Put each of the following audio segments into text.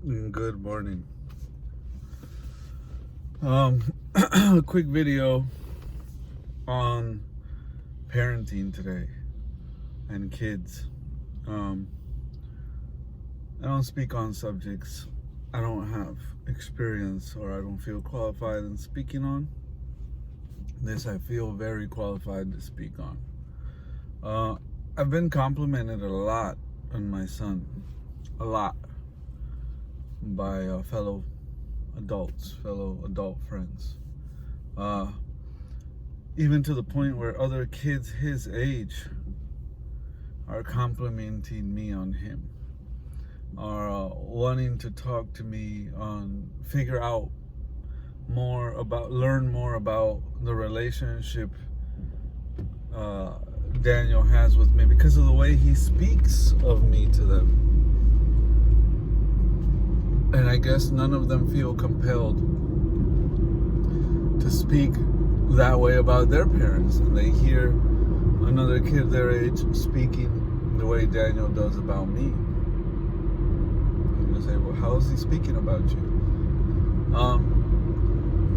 Good morning. A quick video on parenting today and kids. I don't speak on subjects I don't have experience or I don't feel qualified in speaking on. This I feel very qualified to speak on. I've been complimented a lot on my son, a lot, by fellow adult friends. Even to the point where other kids his age are complimenting me on him, are wanting to talk to me on, learn more about the relationship Daniel has with me because of the way he speaks of me to them. And I guess none of them feel compelled to speak that way about their parents. And they hear another kid their age speaking the way Daniel does about me. And you say, well, how is he speaking about you?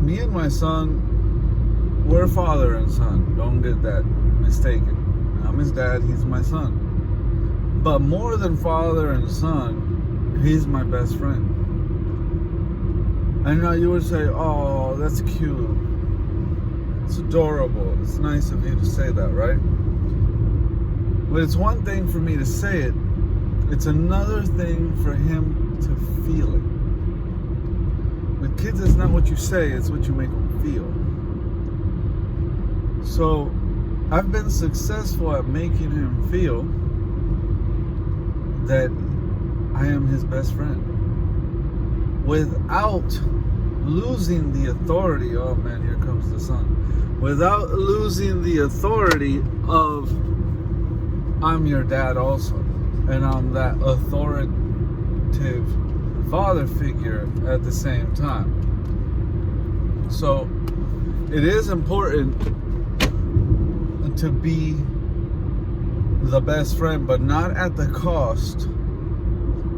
Me and my son, we're father and son. Don't get that mistaken. I'm his dad, he's my son. But more than father and son, he's my best friend. I know you would say, oh, that's cute. It's adorable. It's nice of you to say that, right? But it's one thing for me to say it. It's another thing for him to feel it. With kids, it's not what you say, it's what you make them feel. So, I've been successful at making him feel that I am his best friend, without losing the authority. Oh man, here comes the sun. Without losing the authority of, I'm your dad also, and I'm that authoritative father figure at the same time. So it is important to be the best friend, but not at the cost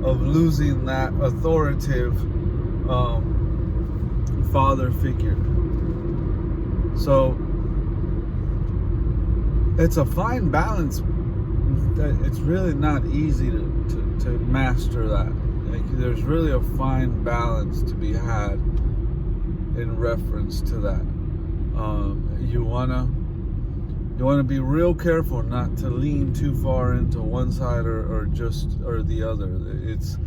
of losing that authoritative father figure. So it's a fine balance. It's really not easy to master that. Like, there's really a fine balance to be had in reference to that. You wanna be real careful not to lean too far into one side or the other. It's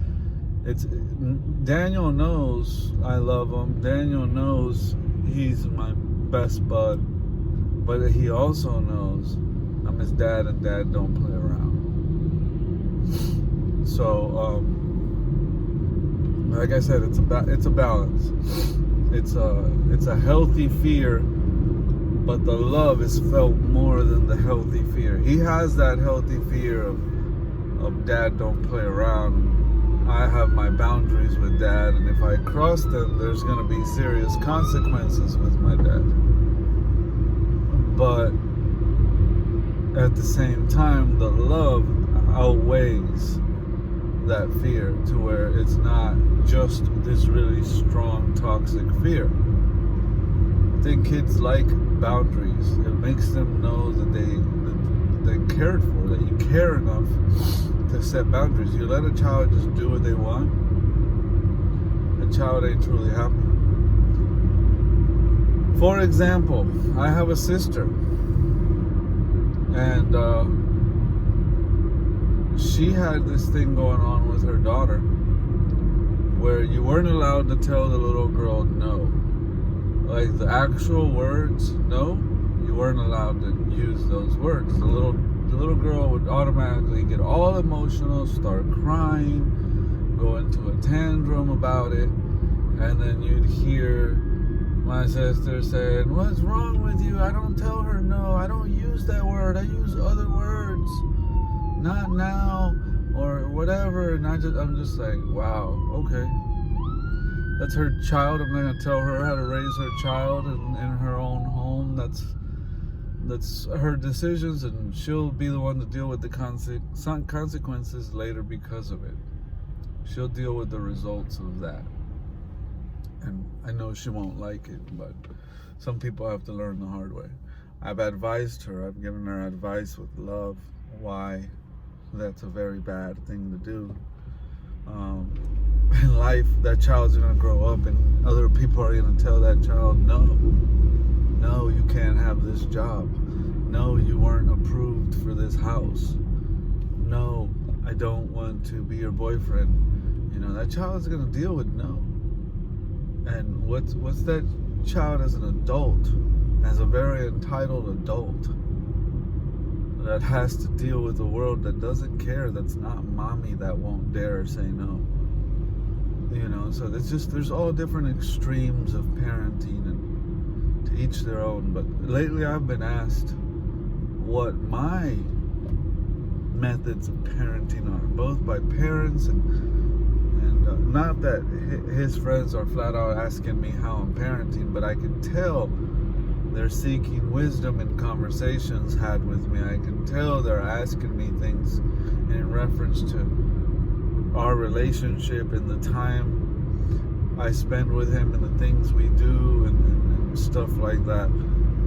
Daniel knows I love him. Daniel knows he's my best bud, but he also knows I'm his dad, and dad don't play around. So, like I said, it's a balance. It's a healthy fear, but the love is felt more than the healthy fear. He has that healthy fear of dad don't play around. I have my boundaries with dad, and if I cross them, there's going to be serious consequences with my dad. But at the same time, the love outweighs that fear to where it's not just this really strong toxic fear. I think kids like boundaries. It makes them know that they're cared for, that you care enough to set boundaries. You let a child just do what they want, a child ain't truly happy. For example, I have a sister, and she had this thing going on with her daughter where you weren't allowed to tell the little girl no. Like the actual words no, you weren't allowed to use those words. The little girl would automatically get all emotional, start crying, go into a tantrum about it, and then you'd hear my sister saying, "What's wrong with you? I don't tell her no. I don't use that word. I use other words. Not now," or whatever. And I'm just like, wow, okay. That's her child. I'm not gonna tell her how to raise her child in her own home. That's her decisions, and she'll be the one to deal with the consequences later because of it. She'll deal with the results of that. And I know she won't like it, but some people have to learn the hard way. I've advised her, I've given her advice with love, why that's a very bad thing to do. In life, that child's gonna grow up and other people are gonna tell that child, no, you can't have this job. No, you weren't approved for this house. No, I don't want to be your boyfriend. You know, that child's gonna deal with no. And what's that child as an adult, as a very entitled adult, that has to deal with a world that doesn't care, that's not mommy, that won't dare say no. You know, so there's all different extremes of parenting, and to each their own. But lately I've been asked what my methods of parenting are, both by parents and not that his friends are flat out asking me how I'm parenting, but I can tell they're seeking wisdom in conversations had with me. I can tell they're asking me things in reference to our relationship and the time I spend with him and the things we do and stuff like that,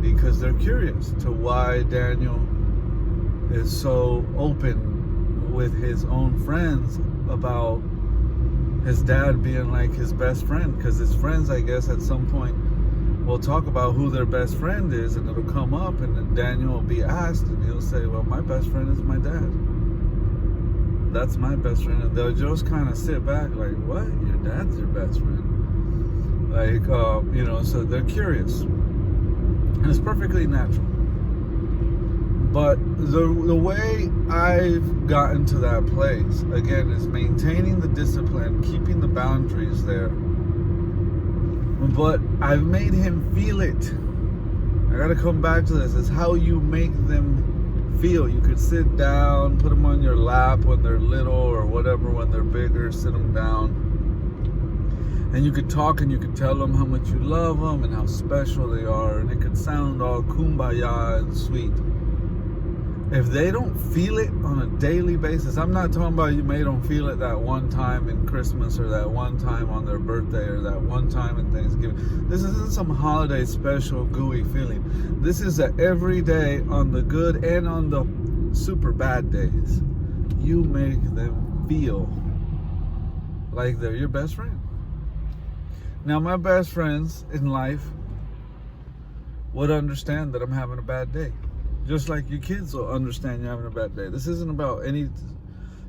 because they're curious to why Daniel is so open with his own friends about his dad being like his best friend, because his friends, I guess, at some point will talk about who their best friend is, and it'll come up, and then Daniel will be asked, and he'll say, well, my best friend is my dad. That's my best friend. And they'll just kind of sit back like, what? Your dad's your best friend? Like, you know, so they're curious. And it's perfectly natural. But the way I've gotten to that place, again, is maintaining the discipline, keeping the boundaries there. But I've made him feel it. I gotta come back to this. It's how you make them feel. You could sit down, put them on your lap when they're little, or whatever when they're bigger, sit them down. And you could talk and you could tell them how much you love them and how special they are. And it could sound all kumbaya and sweet. If they don't feel it on a daily basis, I'm not talking about you made them feel it that one time in Christmas, or that one time on their birthday, or that one time in Thanksgiving. This isn't some holiday special gooey feeling. This is a every day, on the good and on the super bad days. You make them feel like they're your best friend. Now, my best friends in life would understand that I'm having a bad day. Just like your kids will understand you're having a bad day. This isn't about any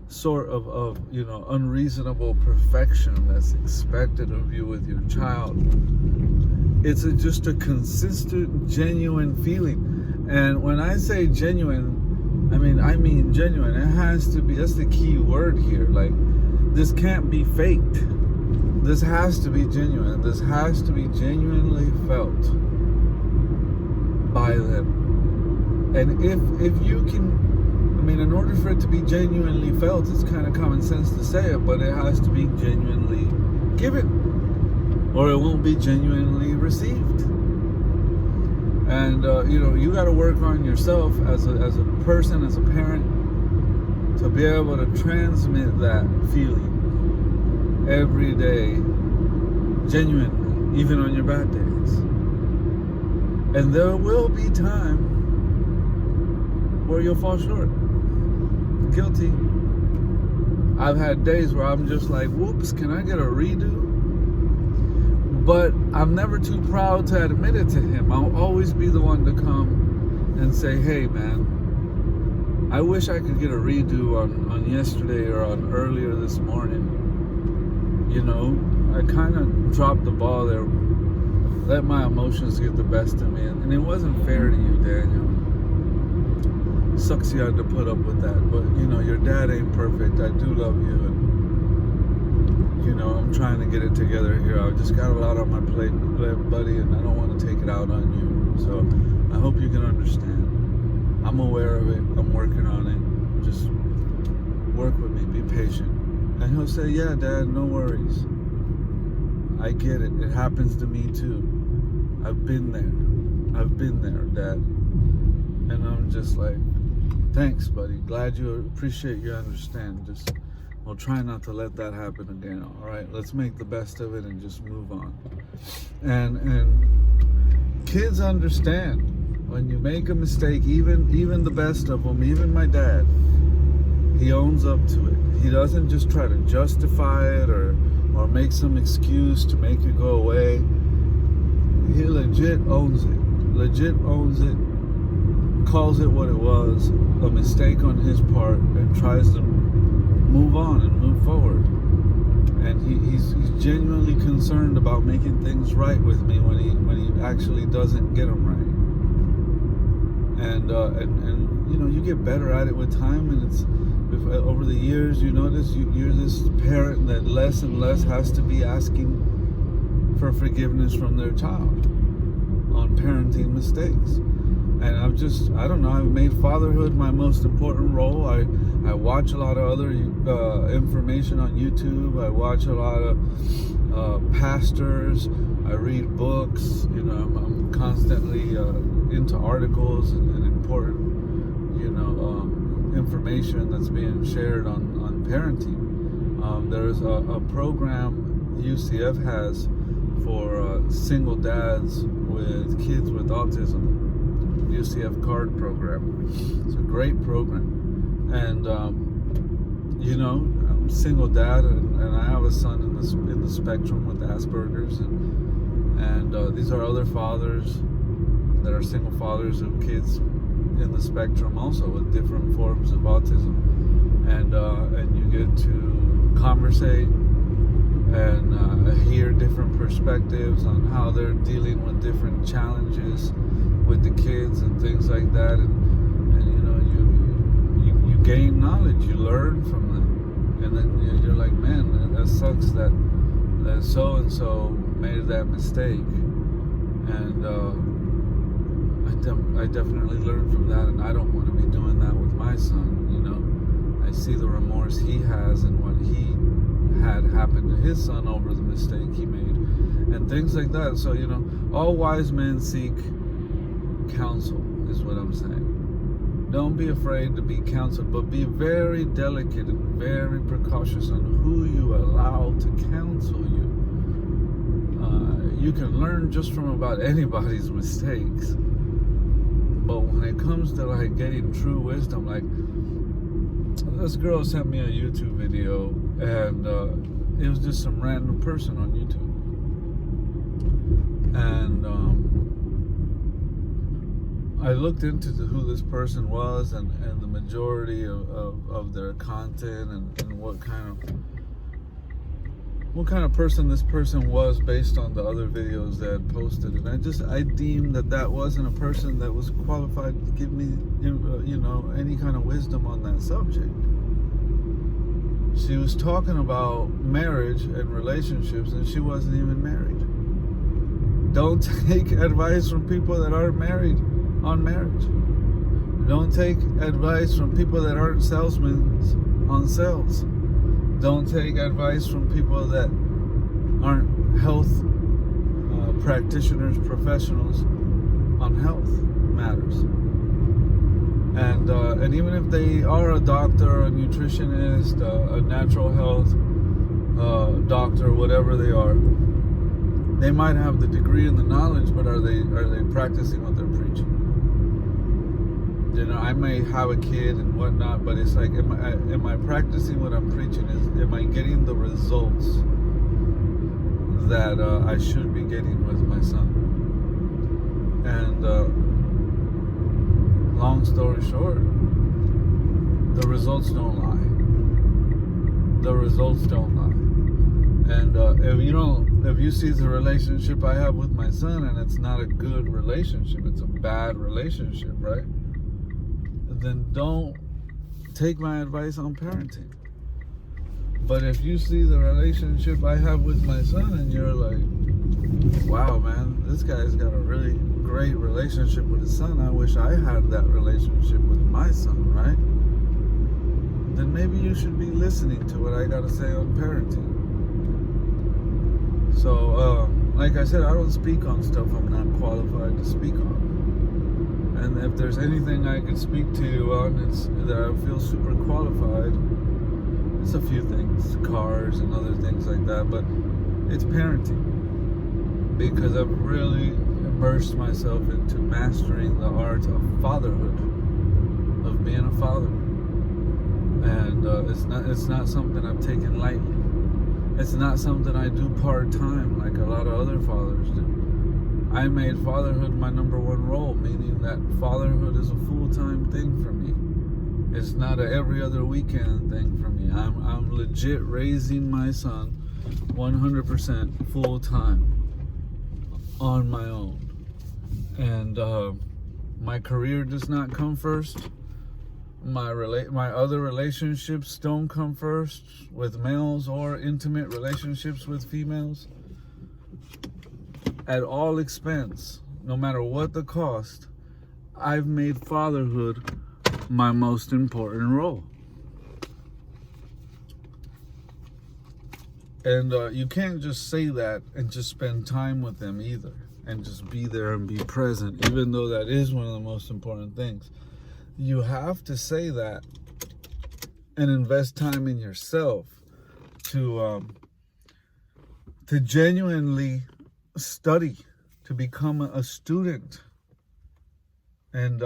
sort of you know, unreasonable perfection that's expected of you with your child. It's just a consistent, genuine feeling. And when I say genuine, I mean genuine. It has to be, that's the key word here. Like, this can't be faked. This has to be genuine. This has to be genuinely felt by them. And if you can, in order for it to be genuinely felt, it's kind of common sense to say it, but it has to be genuinely given, or it won't be genuinely received. And you know, you got to work on yourself as a person, as a parent, to be able to transmit that feeling every day, genuinely, even on your bad days. And there will be time where you'll fall short. Guilty. I've had days where I'm just like, whoops, can I get a redo? But I'm never too proud to admit it to him. I'll always be the one to come and say, hey man, I wish I could get a redo on yesterday or on earlier this morning. You know, I kind of dropped the ball there, let my emotions get the best of me, and it wasn't fair to you, Daniel. Sucks you had to put up with that, but you know, your dad ain't perfect. I do love you, and you know, I'm trying to get it together here. I just got a lot on my plate, buddy, and I don't want to take it out on you. So I hope you can understand. I'm aware of it. I'm working on it. Just work with me. Be patient. And he'll say, yeah, Dad, no worries. I get it. It happens to me too. I've been there, Dad. And I'm just like, thanks, buddy. Glad you appreciate you understand. Just Well, try not to let that happen again. All right, let's make the best of it and just move on. And kids understand when you make a mistake. Even the best of them, even my dad, he owns up to it. He doesn't just try to justify it or make some excuse to make it go away. He legit owns it. Calls it what it was, a mistake on his part, and tries to move on and move forward. And he's genuinely concerned about making things right with me when he actually doesn't get them right. And you know, you get better at it with time, and it's over the years you notice you're this parent that less and less has to be asking for forgiveness from their child on parenting mistakes. And I don't know, I've made fatherhood my most important role. I watch a lot of other information on YouTube. I watch a lot of pastors. I read books. You know, I'm constantly into articles and important, you know, information that's being shared on parenting. There's a program UCF has for single dads with kids with autism. UCF CARD program. It's a great program. And you know, I'm a single dad, and I have a son in the spectrum with Asperger's, and these are other fathers that are single fathers of kids in the spectrum also with different forms of autism, and you get to conversate and hear different perspectives on how they're dealing with different challenges with the kids and things like that, and you know, you gain knowledge, you learn from them, and then you're like, man, that sucks that so and so made that mistake, and I definitely learned from that, and I don't want to be doing that with my son. You know, I see the remorse he has and what he had happened to his son over the mistake he made, and things like that. So, you know, all wise men seek counsel, is what I'm saying. Don't be afraid to be counseled, but be very delicate and very precautious on who you allow to counsel you. You can learn just from about anybody's mistakes, but when it comes to like getting true wisdom, like this girl sent me a YouTube video, and it was just some random person on YouTube, and I looked into who this person was and the majority of their content and what kind of person this person was based on the other videos they had posted, and I deemed that wasn't a person that was qualified to give me, you know, any kind of wisdom on that subject. She was talking about marriage and relationships, and she wasn't even married. Don't take advice from people that aren't married on marriage. Don't take advice from people that aren't salesmen on sales. Don't take advice from people that aren't health practitioners, professionals on health matters. And even if they are a doctor, a nutritionist, a natural health doctor, whatever they are, they might have the degree and the knowledge, but are they practicing what they're preaching? You know, I may have a kid and whatnot, but it's like, am I practicing what I'm preaching? Am I getting the results that I should be getting with my son? And long story short, the results don't lie. The results don't lie. And if you see the relationship I have with my son, and it's not a good relationship, it's a bad relationship, right? Then don't take my advice on parenting. But if you see the relationship I have with my son and you're like, wow, man, this guy's got a really great relationship with his son, I wish I had that relationship with my son, right? Then maybe you should be listening to what I gotta say on parenting. So, like I said, I don't speak on stuff I'm not qualified to speak on. And if there's anything I could speak to you on, it's that I feel super qualified, it's a few things, cars and other things like that, but it's parenting, because I've really immersed myself into mastering the art of fatherhood, of being a father. And it's not something I've taken lightly. It's not something I do part-time like a lot of other fathers do. I made fatherhood my number one role, meaning that fatherhood is a full-time thing for me. It's not a every other weekend thing for me. I'm legit raising my son 100% full-time on my own. And my career does not come first. My other relationships don't come first with males, or intimate relationships with females. At all expense, no matter what the cost, I've made fatherhood my most important role. And you can't just say that and just spend time with them either, and just be there and be present, even though that is one of the most important things. You have to say that and invest time in yourself to genuinely study, to become a student, and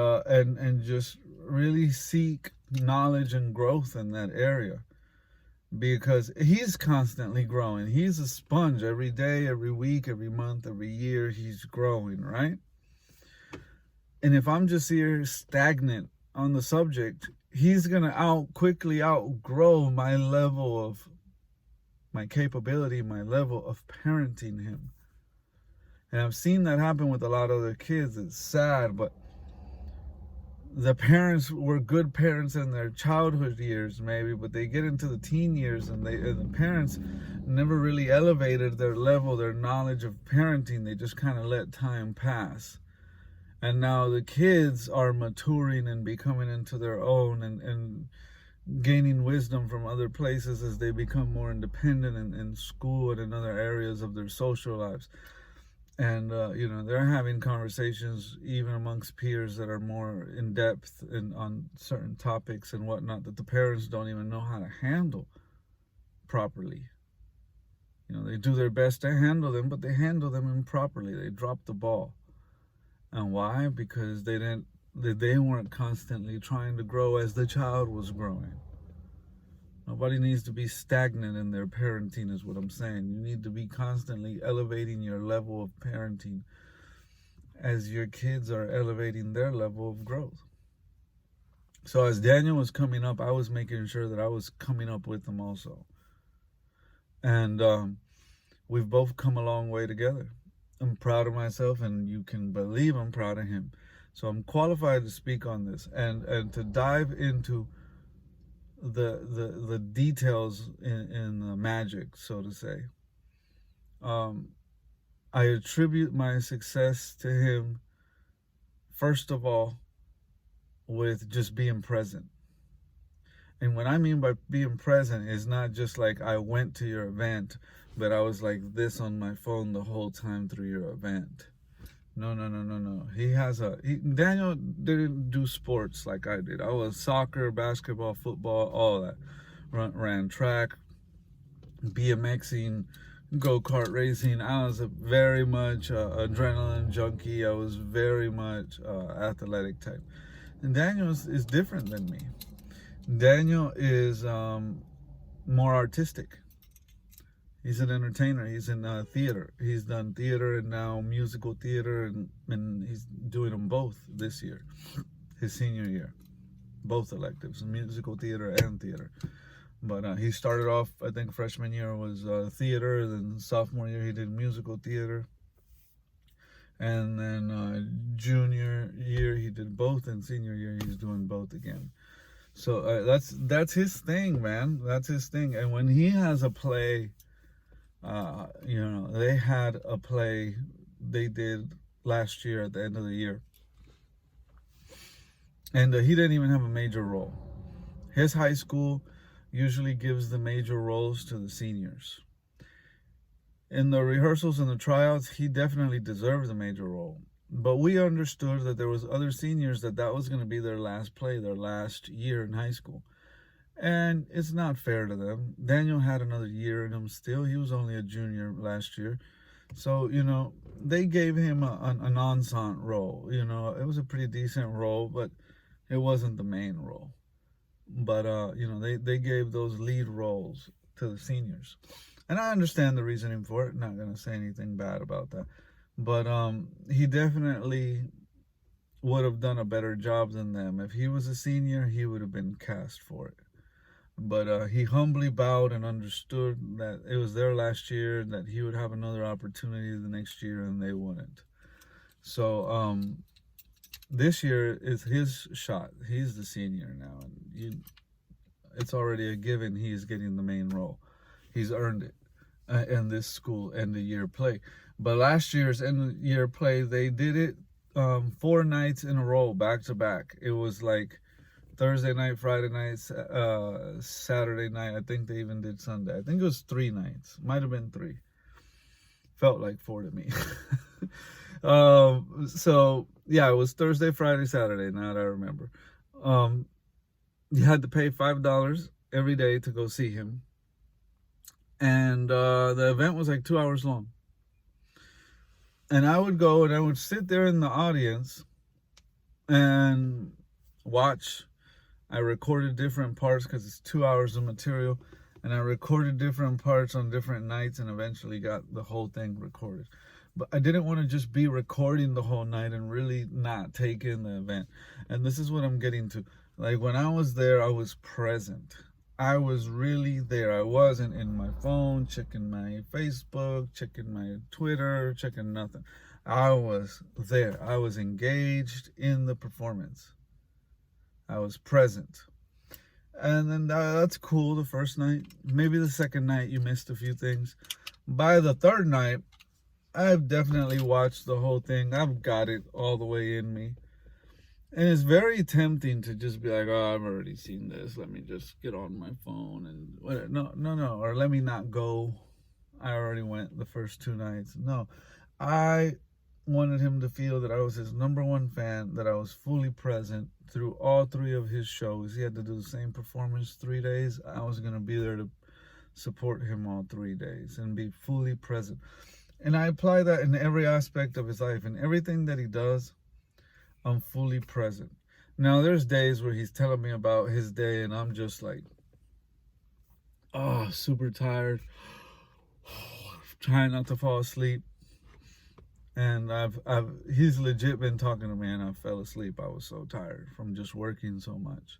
just really seek knowledge and growth in that area, because he's constantly growing. He's a sponge. Every day, every week, every month, every year, he's growing, right? And if I'm just here stagnant on the subject, he's gonna quickly outgrow my level of my capability, my level of parenting him. And I've seen that happen with a lot of other kids. It's sad, but the parents were good parents in their childhood years, maybe, but they get into the teen years, and the parents never really elevated their level, their knowledge of parenting. They just kind of let time pass. And now the kids are maturing and becoming into their own, and gaining wisdom from other places as they become more independent in school and in other areas of their social lives. And, they're having conversations even amongst peers that are more in depth and on certain topics and whatnot, that the parents don't even know how to handle properly. They do their best to handle them, but they handle them improperly. They drop the ball. And why? Because they weren't constantly trying to grow as the child was growing. Nobody needs to be stagnant in their parenting, is what I'm saying. You need to be constantly elevating your level of parenting as your kids are elevating their level of growth. So as Daniel was coming up, I was making sure that I was coming up with him also. And we've both come a long way together. I'm proud of myself, and you can believe I'm proud of him. So I'm qualified to speak on this and to dive into the details in the magic, so to say. I attribute my success to him, first of all, with just being present. And what I mean by being present is not just like I went to your event, but I was like this on my phone the whole time through your event. No. Daniel didn't do sports like I did. I was soccer, basketball, football, all that. Ran track, BMXing, go-kart racing. I was very much adrenaline junkie. I was very much athletic type. And Daniel is different than me. Daniel is more artistic. He's an entertainer. He's in theater. He's done theater and now musical theater, and he's doing them both this year, his senior year. Both electives, musical theater and theater. But he started off, I think freshman year was theater, then sophomore year he did musical theater. And then junior year he did both, and senior year he's doing both again. So that's his thing, man. That's his thing. And when he has a play, they had a play they did last year at the end of the year, and he didn't even have a major role. His high school usually gives the major roles to the seniors. In the rehearsals and the tryouts, he definitely deserved the major role, but we understood that there was other seniors that was going to be their last play, their last year in high school. And it's not fair to them. Daniel had another year in him still. He was only a junior last year. So, they gave him an ensemble role. It was a pretty decent role, but it wasn't the main role. But, they gave those lead roles to the seniors. And I understand the reasoning for it. Not going to say anything bad about that. But he definitely would have done a better job than them. If he was a senior, he would have been cast for it. But he humbly bowed and understood that it was their last year, that he would have another opportunity the next year, and they wouldn't. So this year is his shot. He's the senior now, and it's already a given. He's getting the main role. He's earned it in this school end of year play. But last year's end of year play, they did it 4 nights in a row, back to back. It was like Thursday night, Friday night, Saturday night. I think they even did Sunday. I think it was 3 nights. Might have been 3. Felt like 4 to me. So yeah, it was Thursday, Friday, Saturday. Now that I remember, you had to pay $5 every day to go see him, and the event was like 2 hours long. And I would go and I would sit there in the audience and watch. I recorded different parts because it's 2 hours of material, and I recorded different parts on different nights and eventually got the whole thing recorded. But I didn't want to just be recording the whole night and really not take in the event. And this is what I'm getting to. Like, when I was there, I was present. I was really there. I wasn't in my phone, checking my Facebook, checking my Twitter, checking nothing. I was there. I was engaged in the performance. I was present. And then that's cool the first night. Maybe the second night you missed a few things. By the third night, I've definitely watched the whole thing. I've got it all the way in me. And it's very tempting to just be like, oh, I've already seen this. Let me just get on my phone and whatever. No. Or let me not go. I already went the first 2 nights. No. I wanted him to feel that I was his #1 fan, that I was fully present through all 3 of his shows. He had to do the same performance 3 days. I was going to be there to support him all 3 days and be fully present. And I apply that in every aspect of his life. And everything that he does, I'm fully present. Now, there's days where he's telling me about his day and I'm just like, oh, super tired, trying not to fall asleep. And he's legit been talking to me and I fell asleep. I was so tired from just working so much.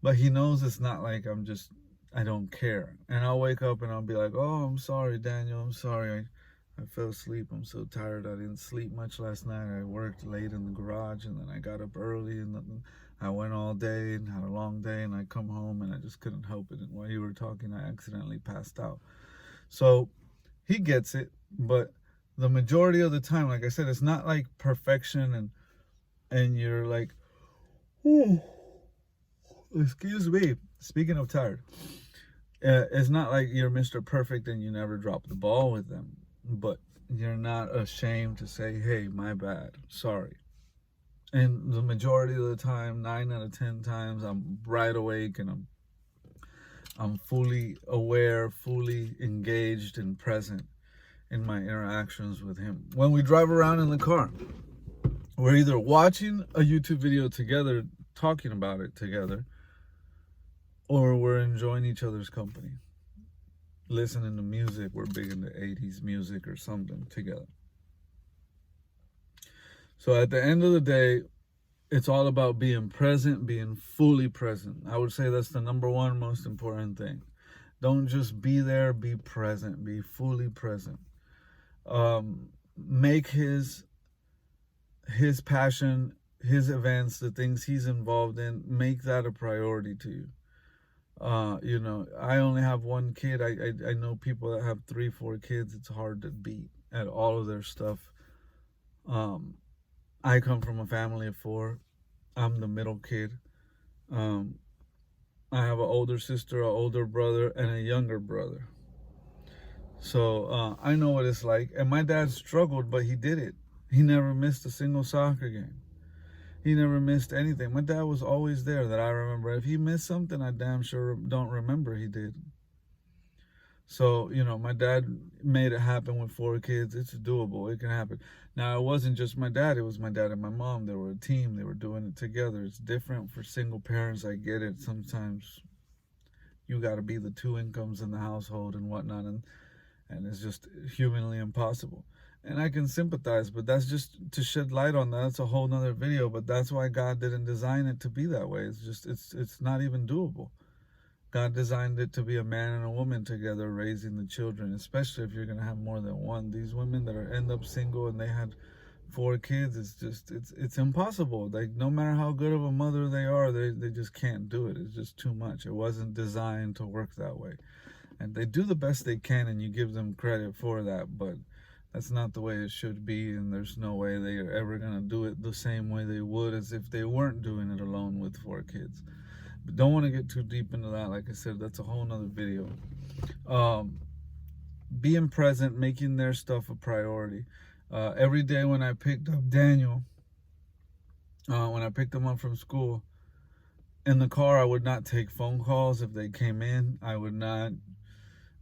But he knows it's not like I don't care. And I'll wake up and I'll be like, oh, I'm sorry, Daniel. I'm sorry. I fell asleep. I'm so tired. I didn't sleep much last night. I worked late in the garage and then I got up early and then I went all day and had a long day and I come home and I just couldn't help it. And while you were talking, I accidentally passed out. So he gets it, but the majority of the time, like I said, it's not like perfection and you're like, oh, excuse me. Speaking of tired, it's not like you're Mr. Perfect and you never drop the ball with them, but you're not ashamed to say, hey, my bad, sorry. And the majority of the time, 9 out of 10 times, I'm right awake and I'm fully aware, fully engaged and present in my interactions with him. When we drive around in the car, we're either watching a YouTube video together, talking about it together, or we're enjoying each other's company, listening to music. We're big into 80s music or something together. So at the end of the day, it's all about being present, being fully present. I would say that's the #1 most important thing. Don't just be there, be present, be fully present. Make his passion, his events, the things he's involved in, make that a priority to you. I only have 1 kid. I know people that have 3, 4 kids. It's hard to beat at all of their stuff. I come from a family of 4. I'm the middle kid. I have an older sister, an older brother, and a younger brother. So I know what it's like. And my dad struggled, but he did it. He never missed a single soccer game. He never missed anything. My dad was always there that I remember. If he missed something, I damn sure don't remember he did. So, my dad made it happen with 4 kids. It's doable. It can happen. Now, it wasn't just my dad. It was my dad and my mom. They were a team. They were doing it together. It's different for single parents. I get it. Sometimes you got to be the two incomes in the household and whatnot. And it's just humanly impossible. And I can sympathize, but that's just to shed light on that. That's a whole nother video. But that's why God didn't design it to be that way. It's just, it's not even doable. God designed it to be a man and a woman together raising the children, especially if you're going to have more than one. These women that end up single and they had 4 kids, it's impossible. Like, no matter how good of a mother they are, they just can't do it. It's just too much. It wasn't designed to work that way. And they do the best they can, and you give them credit for that, but that's not the way it should be, and there's no way they are ever going to do it the same way they would as if they weren't doing it alone with 4 kids. But don't want to get too deep into that. Like I said, that's a whole nother video. Being present, making their stuff a priority. Every day when I picked up Daniel, when I picked him up from school, in the car, I would not take phone calls if they came in. I would not,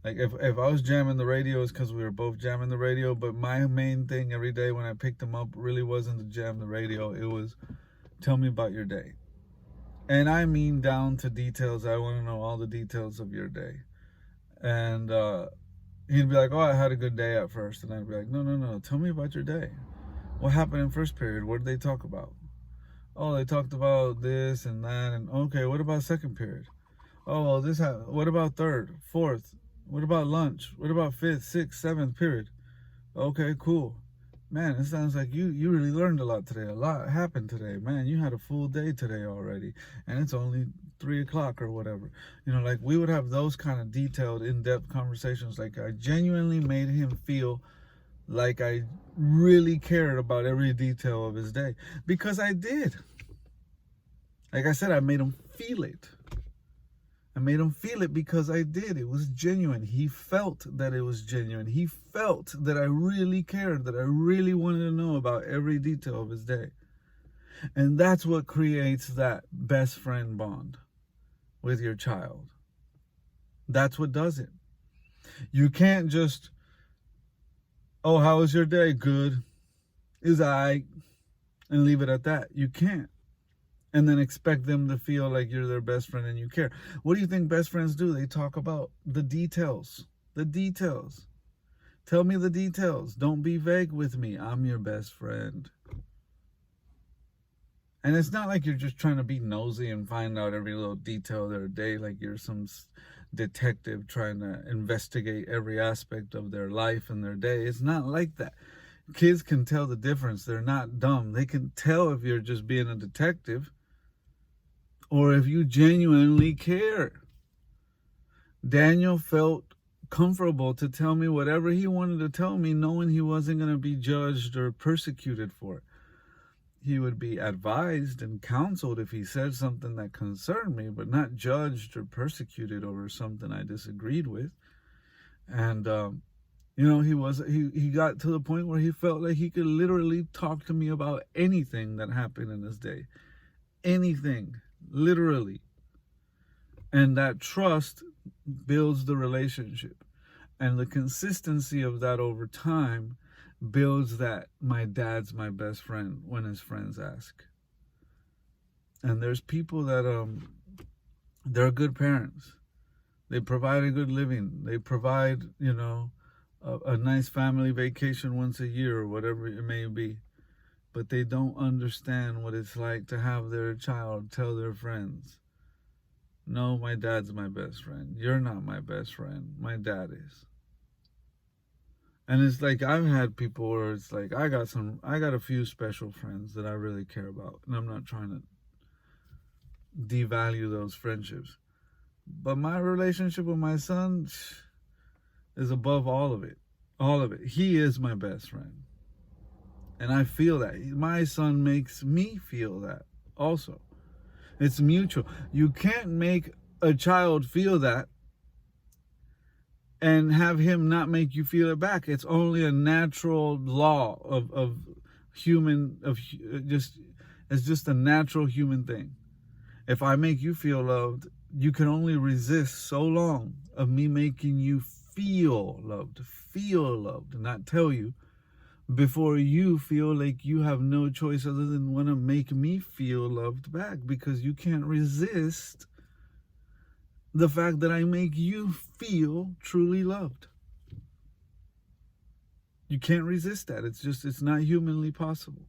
like, if I was jamming the radio, it's because we were both jamming the radio. But my main thing every day when I picked him up really wasn't to jam the radio. It was, tell me about your day. And I mean down to details. I want to know all the details of your day. And he'd be like, oh, I had a good day at first. And I'd be like, no, tell me about your day. What happened in first period? What did they talk about? Oh, they talked about this and that. And okay, what about second period? Oh, well, what about third, fourth? What about lunch? What about fifth, sixth, seventh period? Okay, cool. Man, it sounds like you really learned a lot today. A lot happened today. Man, you had a full day today already. And it's only 3 o'clock or whatever. Like, we would have those kind of detailed, in-depth conversations. Like, I genuinely made him feel like I really cared about every detail of his day. Because I did. Like I said, I made him feel it. I made him feel it because I did. It was genuine. He felt that it was genuine. He felt that I really cared, that I really wanted to know about every detail of his day. And that's what creates that best friend bond with your child. That's what does it. You can't just, oh, how was your day? Good. Is I, and leave it at that. You can't. And then expect them to feel like you're their best friend and you care. What do you think best friends do? They talk about the details. The details. Tell me the details. Don't be vague with me. I'm your best friend. And it's not like you're just trying to be nosy and find out every little detail of their day, like you're some detective trying to investigate every aspect of their life and their day. It's not like that. Kids can tell the difference. They're not dumb. They can tell if you're just being a detective or if you genuinely care. Daniel felt comfortable to tell me whatever he wanted to tell me, knowing he wasn't going to be judged or persecuted for it. He would be advised and counseled if he said something that concerned me, but not judged or persecuted over something I disagreed with. And, he got to the point where he felt like he could literally talk to me about anything that happened in his day. Anything. Literally. And that trust builds the relationship. And the consistency of that over time builds that my dad's my best friend when his friends ask. And there's people that they're good parents. They provide a good living. They provide, a nice family vacation once a year or whatever it may be. But they don't understand what it's like to have their child tell their friends, no, my dad's my best friend. You're not my best friend. My dad is. And it's like, I've had people where it's like, I got a few special friends that I really care about. And I'm not trying to devalue those friendships. But my relationship with my son is above all of it. All of it. He is my best friend. And I feel that. My son makes me feel that also. It's mutual. You can't make a child feel that and have him not make you feel it back. It's only a natural law of It's just a natural human thing. If I make you feel loved, you can only resist so long of me making you feel loved, not tell you, before you feel like you have no choice other than want to make me feel loved back, because you can't resist the fact that I make you feel truly loved. You can't resist that. It's not humanly possible.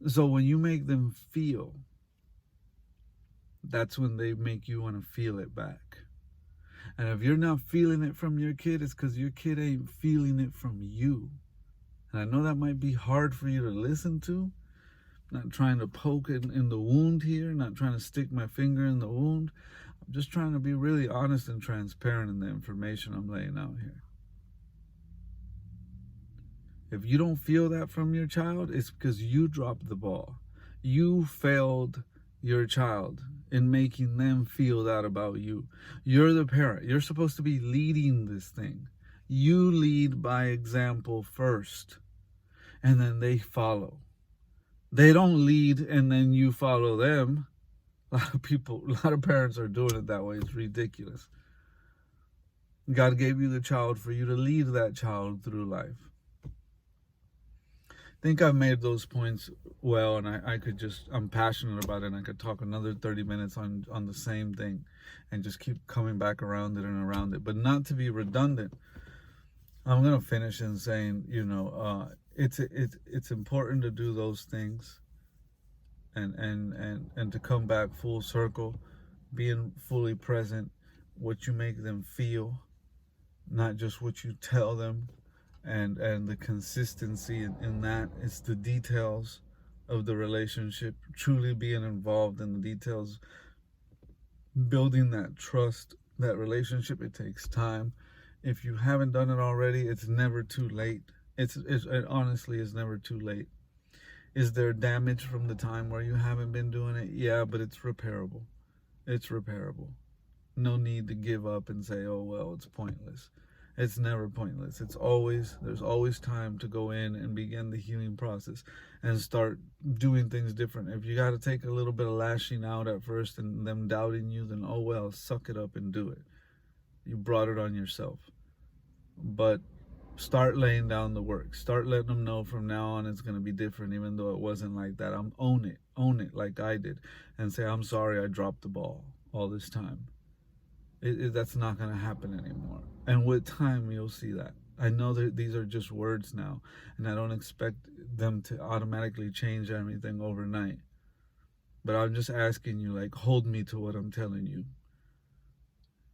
So when you make them feel, that's when they make you want to feel it back. And if you're not feeling it from your kid, it's because your kid ain't feeling it from you. And I know that might be hard for you to listen to. I'm not trying to poke in the wound here, not trying to stick my finger in the wound. I'm just trying to be really honest and transparent in the information I'm laying out here. If you don't feel that from your child, it's because you dropped the ball. You failed your child in making them feel that about you. You're the parent. You're supposed to be leading this thing. You lead by example first, and then they follow. They don't lead and then you follow them. A lot of parents are doing it that way. It's ridiculous. God gave you the child for you to lead that child through life. I think I've made those points well, and I'm passionate about it, and I could talk another 30 minutes on the same thing and just keep coming back around it and around it. But not to be redundant, I'm going to finish in saying, it's important to do those things and to come back full circle, being fully present, what you make them feel, not just what you tell them. And the consistency in that is the details of the relationship, truly being involved in the details, building that trust, that relationship. It takes time. If you haven't done it already, it's never too late. It honestly is never too late. Is there damage from the time where you haven't been doing it? Yeah, but it's repairable. It's repairable. No need to give up and say, oh, well, it's pointless. It's never pointless. There's always time to go in and begin the healing process and start doing things different. If you got to take a little bit of lashing out at first and them doubting you, then oh well, suck it up and do it. You brought it on yourself. But start laying down the work. Start letting them know from now on it's going to be different, even though it wasn't like that. Own it like I did, and say, I'm sorry I dropped the ball all this time. That's not going to happen anymore. And with time, you'll see that. I know that these are just words now, and I don't expect them to automatically change everything overnight. But I'm just asking you, like, hold me to what I'm telling you.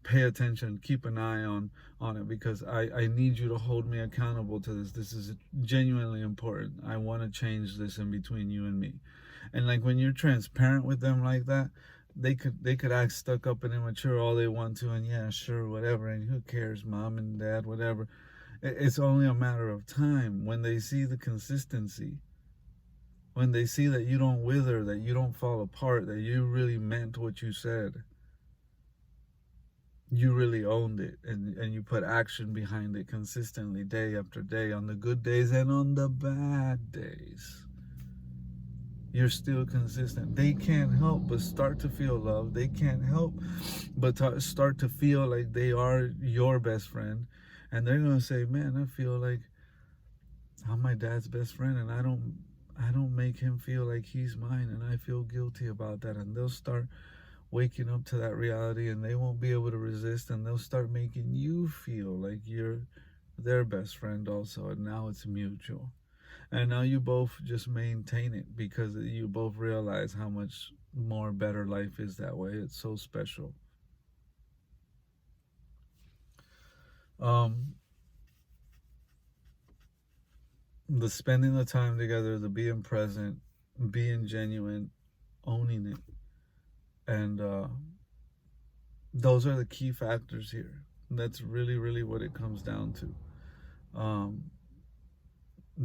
Pay attention, keep an eye on it, because I need you to hold me accountable to this. This is genuinely important. I want to change this in between you and me. And like when you're transparent with them like that, they could act stuck up and immature all they want to, and yeah, sure, whatever, and who cares, mom and dad, whatever. It's only a matter of time when they see the consistency, when they see that you don't wither, that you don't fall apart, that you really meant what you said. You really owned it, and you put action behind it consistently, day after day, on the good days and on the bad days. You're still consistent. They can't help but start to feel love. They can't help but start to feel like they are your best friend. And they're going to say, man, I feel like I'm my dad's best friend, and I don't make him feel like he's mine, and I feel guilty about that. And they'll start waking up to that reality, and they won't be able to resist, and they'll start making you feel like you're their best friend also. And now it's mutual. And now you both just maintain it, because you both realize how much more better life is that way. It's so special. The spending the time together, the being present, being genuine, owning it. And those are the key factors here. That's really, really what it comes down to.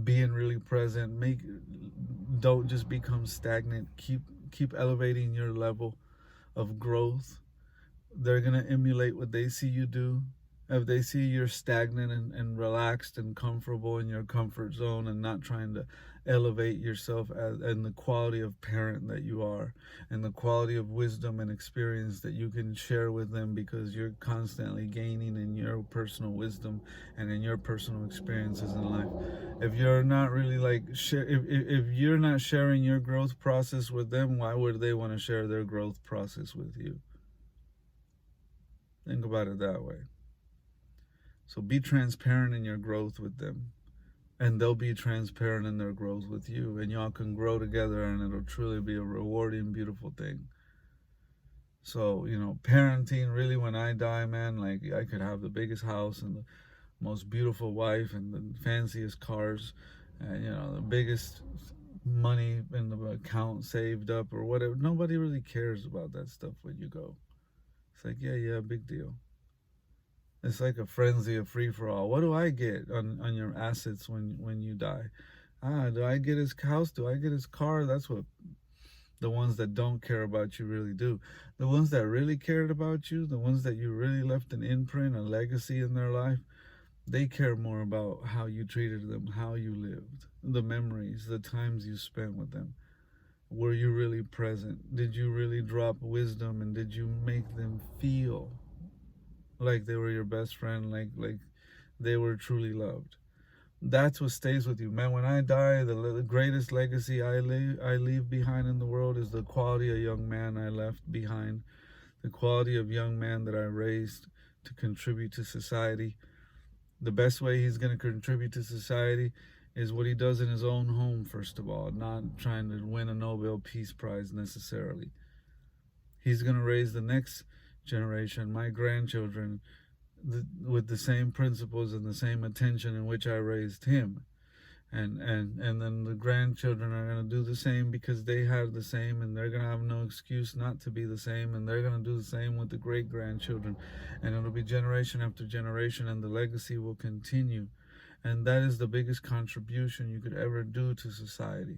Being really present. Don't just become stagnant. Keep elevating your level of growth. They're gonna emulate what they see you do, if they see you're stagnant and relaxed and comfortable in your comfort zone and not trying to elevate yourself and the quality of parent that you are and the quality of wisdom and experience that you can share with them, because you're constantly gaining in your personal wisdom and in your personal experiences in life. If you're not really like if you're not sharing your growth process with them, why would they want to share their growth process with you? Think about it that way. So be transparent in your growth with them, and they'll be transparent in their growth with you, and y'all can grow together, and it'll truly be a rewarding, beautiful thing. So, you know, parenting, really, when I die, man, like, I could have the biggest house and the most beautiful wife and the fanciest cars and, you know, the biggest money in the account saved up or whatever. Nobody really cares about that stuff when you go. It's like, yeah, big deal. It's like a frenzy of free-for-all. What do I get on your assets when you die? Do I get his house? Do I get his car? That's what the ones that don't care about you really do. The ones that really cared about you, the ones that you really left an imprint, a legacy in their life, they care more about how you treated them, how you lived, the memories, the times you spent with them. Were you really present? Did you really drop wisdom, and did you make them feel like they were your best friend, like they were truly loved? That's what stays with you, man. When I die, the greatest legacy I leave behind in the world is the quality of young man I left behind, the quality of young man that I raised to contribute to society. The best way he's going to contribute to society is what he does in his own home, first of all, not trying to win a Nobel Peace Prize necessarily. He's going to raise the next generation, my grandchildren, with the same principles and the same attention in which I raised him. And then the grandchildren are going to do the same, because they have the same, and they're going to have no excuse not to be the same, and they're going to do the same with the great-grandchildren, and it'll be generation after generation, and the legacy will continue. And that is the biggest contribution you could ever do to society.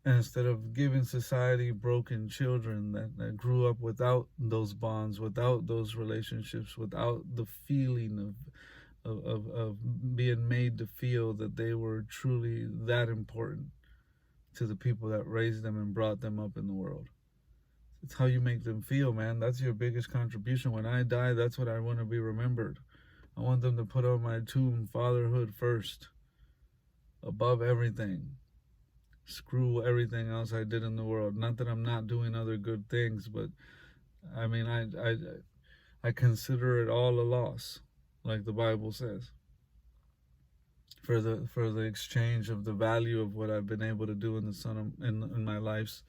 And instead of giving society broken children that grew up without those bonds, without those relationships, without the feeling of being made to feel that they were truly that important to the people that raised them and brought them up in the world. It's how you make them feel, man. That's your biggest contribution. When I die, that's what I want to be remembered. I want them to put on my tomb fatherhood first, above everything. Screw everything else I did in the world. Not that I'm not doing other good things, but I mean, I consider it all a loss, like the Bible says, for the exchange of the value of what I've been able to do in the son in my life's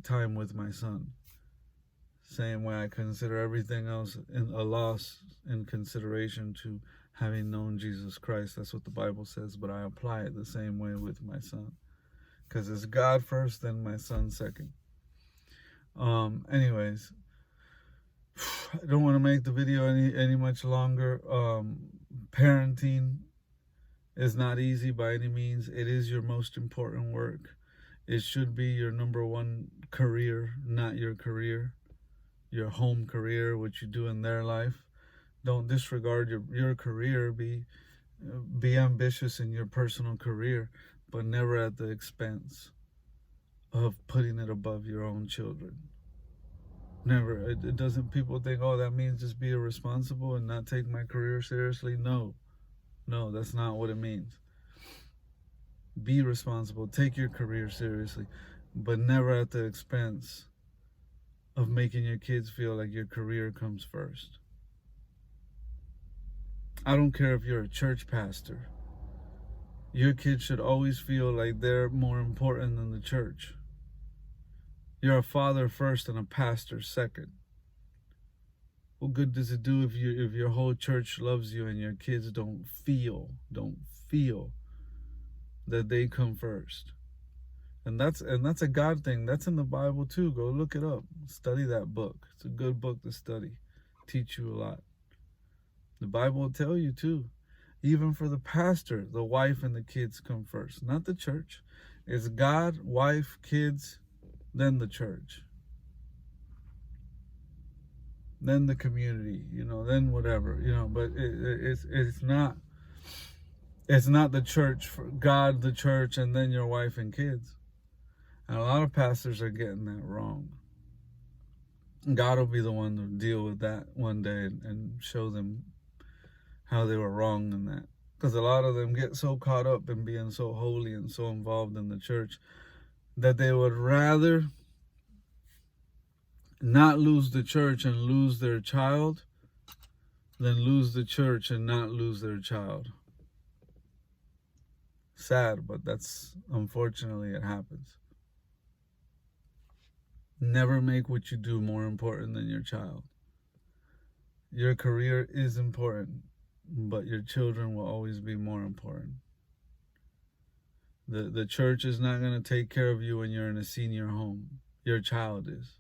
time with my son. Same way I consider everything else a loss in consideration to having known Jesus Christ. That's what the Bible says, but I apply it the same way with my son, because it's God first, then my son second. Anyways, I don't want to make the video any much longer. Parenting is not easy by any means. It is your most important work. It should be your number one career, not your career, your home career, what you do in their life. Don't disregard your career. Be ambitious in your personal career, but never at the expense of putting it above your own children. Never. It doesn't. People think, oh, that means just be irresponsible and not take my career seriously. No, that's not what it means. Be responsible. Take your career seriously, but never at the expense of making your kids feel like your career comes first. I don't care if you're a church pastor. Your kids should always feel like they're more important than the church. You're a father first and a pastor second. What good does it do if your whole church loves you and your kids don't feel that they come first? And that's a God thing. That's in the Bible too. Go look it up. Study that book. It's a good book to study. Teach you a lot. The Bible will tell you too. Even for the pastor, the wife and the kids come first, not the church. It's God, wife, kids, then the church. then the community, then whatever, but it's not the church, for God, the church, and then your wife and kids. And a lot of pastors are getting that wrong. God will be the one to deal with that one day and show them how they were wrong in that. Because a lot of them get so caught up in being so holy and so involved in the church that they would rather not lose the church and lose their child than lose the church and not lose their child. Sad, but that's, unfortunately, it happens. Never make what you do more important than your child. Your career is important, but your children will always be more important. The church is not going to take care of you when you're in a senior home. Your child is.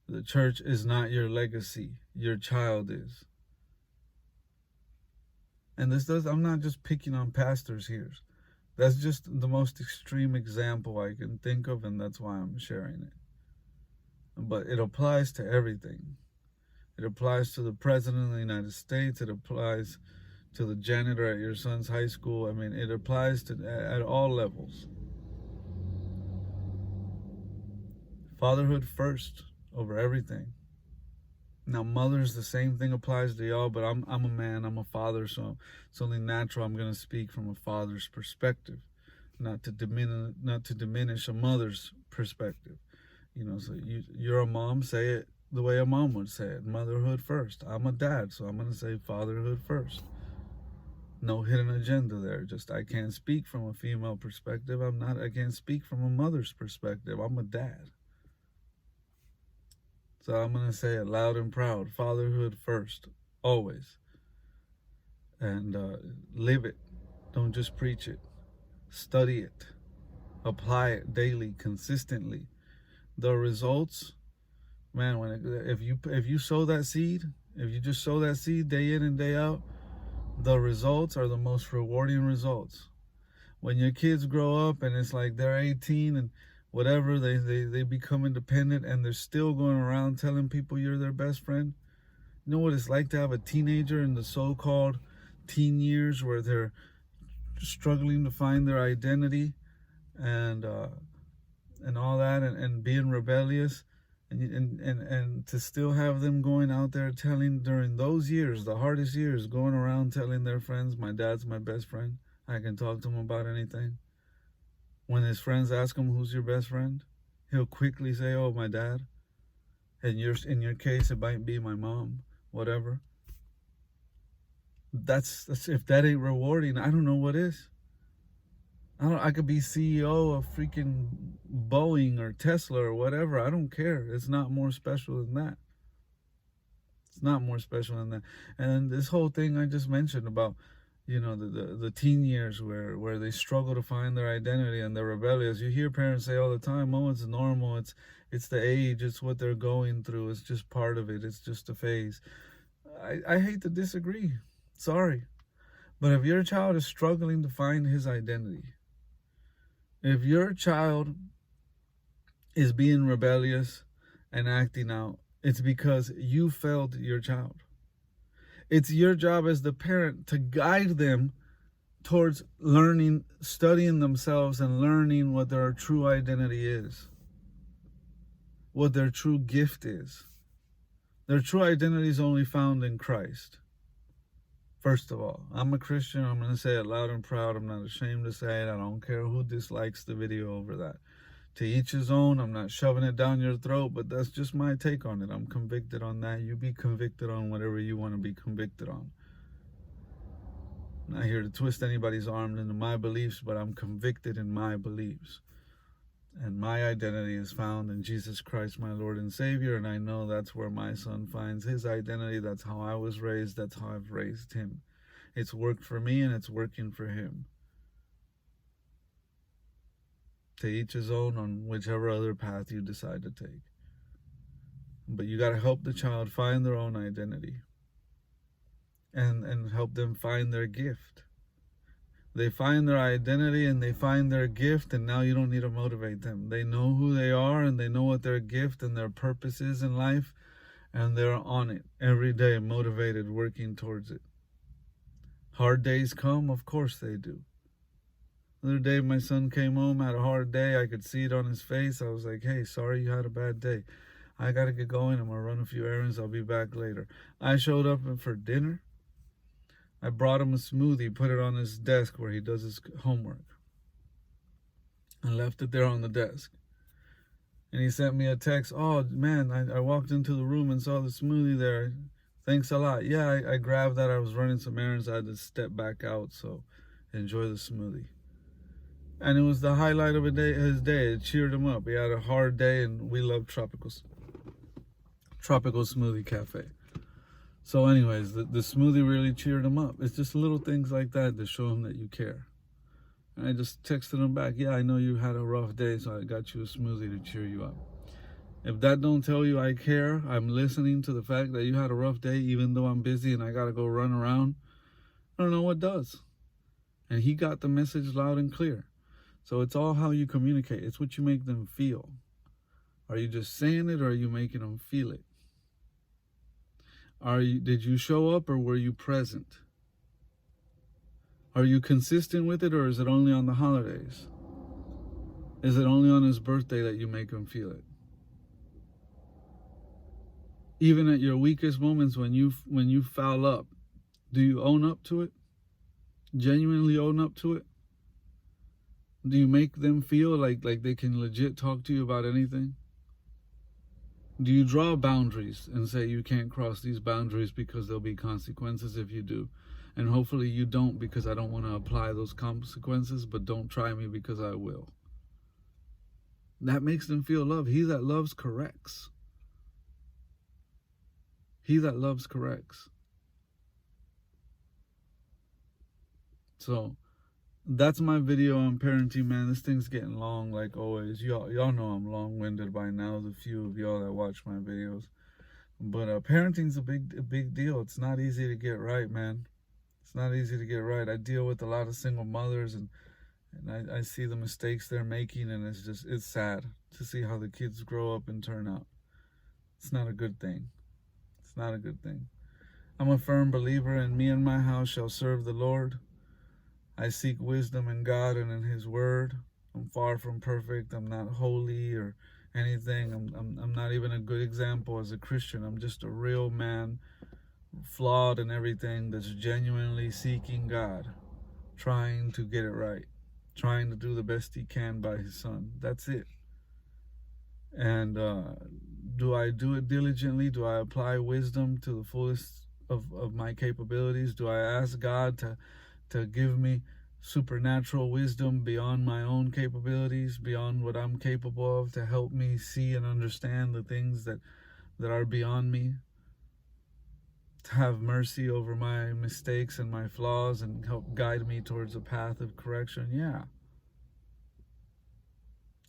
The church is not your legacy. Your child is. And I'm not just picking on pastors here. That's just the most extreme example I can think of, and that's why I'm sharing it. But it applies to everything. It applies to the President of the United States. It applies to the janitor at your son's high school. I mean, it applies to at all levels. Fatherhood first over everything. Now, mothers, the same thing applies to y'all, but I'm a man, I'm a father, so it's only natural I'm going to speak from a father's perspective, not to diminish a mother's perspective. So you're a mom, say it the way a mom would say it, motherhood first. I'm a dad, so I'm going to say fatherhood first. No hidden agenda there. Just I can't speak from a female perspective. I can't speak from a mother's perspective. I'm a dad. So I'm going to say it loud and proud. Fatherhood first, always. And live it. Don't just preach it. Study it. Apply it daily, consistently. The results, man, if you sow that seed, if you just sow that seed day in and day out, the results are the most rewarding results. When your kids grow up and it's like they're 18 and whatever, they become independent and they're still going around telling people you're their best friend. You know what it's like to have a teenager in the so-called teen years where they're struggling to find their identity and all that, and being rebellious, and to still have them going out there telling, during those years, the hardest years, going around telling their friends, my dad's my best friend, I can talk to him about anything. When his friends ask him, who's your best friend, he'll quickly say, oh, my dad. And in your case, it might be my mom, whatever. That's if that ain't rewarding, I don't know what is. I could be CEO of freaking Boeing or Tesla or whatever. I don't care. It's not more special than that. It's not more special than that. And this whole thing I just mentioned about, the teen years where they struggle to find their identity and they're rebellious. You hear parents say all the time, oh, it's normal. It's the age. It's what they're going through. It's just part of it. It's just a phase. I hate to disagree. Sorry. But if your child is struggling to find his identity, if your child is being rebellious and acting out, it's because you failed your child. It's your job as the parent to guide them towards learning, studying themselves, and learning what their true identity is, what their true gift is. Their true identity is only found in Christ. First of all, I'm a Christian. I'm going to say it loud and proud. I'm not ashamed to say it. I don't care who dislikes the video over that. To each his own. I'm not shoving it down your throat, but that's just my take on it. I'm convicted on that. You be convicted on whatever you want to be convicted on. I'm not here to twist anybody's arm into my beliefs, but I'm convicted in my beliefs. And my identity is found in Jesus Christ, my Lord and Savior, and I know that's where my son finds his identity. That's how I was raised. That's how I've raised him. It's worked for me, and it's working for him. To each his own on whichever other path you decide to take. But you got to help the child find their own identity and help them find their gift. They find their identity and they find their gift, and now you don't need to motivate them. They know who they are and they know what their gift and their purpose is in life, and they're on it every day, motivated, working towards it. Hard days come, of course they do. The other day, my son came home, had a hard day. I could see it on his face. I was like, hey, sorry you had a bad day. I got to get going. I'm going to run a few errands. I'll be back later. I showed up for dinner. I brought him a smoothie, put it on his desk where he does his homework. I left it there on the desk. And he sent me a text. Oh, man, I walked into the room and saw the smoothie there. Thanks a lot. Yeah, I grabbed that. I was running some errands. I had to step back out, so enjoy the smoothie. And it was the highlight of his day. It cheered him up. He had a hard day, and we love Tropical Smoothie Cafe. So anyways, the smoothie really cheered him up. It's just little things like that to show him that you care. And I just texted him back, yeah, I know you had a rough day, so I got you a smoothie to cheer you up. If that don't tell you I care, I'm listening to the fact that you had a rough day, even though I'm busy and I got to go run around, I don't know what does. And he got the message loud and clear. So it's all how you communicate. It's what you make them feel. Are you just saying it, or are you making them feel it? Did you show up, or were you present? Are you consistent with it, or is it only on the holidays? Is it only on his birthday that you make him feel it? Even at your weakest moments, when you foul up, do you own up to it? Genuinely own up to it? Do you make them feel like they can legit talk to you about anything? Do you draw boundaries and say you can't cross these boundaries because there'll be consequences if you do? And hopefully you don't, because I don't want to apply those consequences, but don't try me because I will. That makes them feel love. He that loves corrects. He that loves corrects. So that's my video on parenting, man. This thing's getting long, like always. Y'all know I'm long-winded by now, the few of y'all that watch my videos. But parenting's a big deal. It's not easy to get right, man. It's not easy to get right. I deal with a lot of single mothers, and I see the mistakes they're making, and it's sad to see how the kids grow up and turn out. It's not a good thing. It's not a good thing. I'm a firm believer in me and my house shall serve the Lord. I seek wisdom in God and in His Word. I'm far from perfect. I'm not holy or anything. I'm not even a good example as a Christian. I'm just a real man, flawed in everything, that's genuinely seeking God, trying to get it right, trying to do the best he can by his son. That's it. And do I do it diligently? Do I apply wisdom to the fullest of my capabilities? Do I ask God to give me supernatural wisdom beyond my own capabilities, beyond what I'm capable of, to help me see and understand the things that are beyond me, to have mercy over my mistakes and my flaws and help guide me towards a path of correction? Yeah.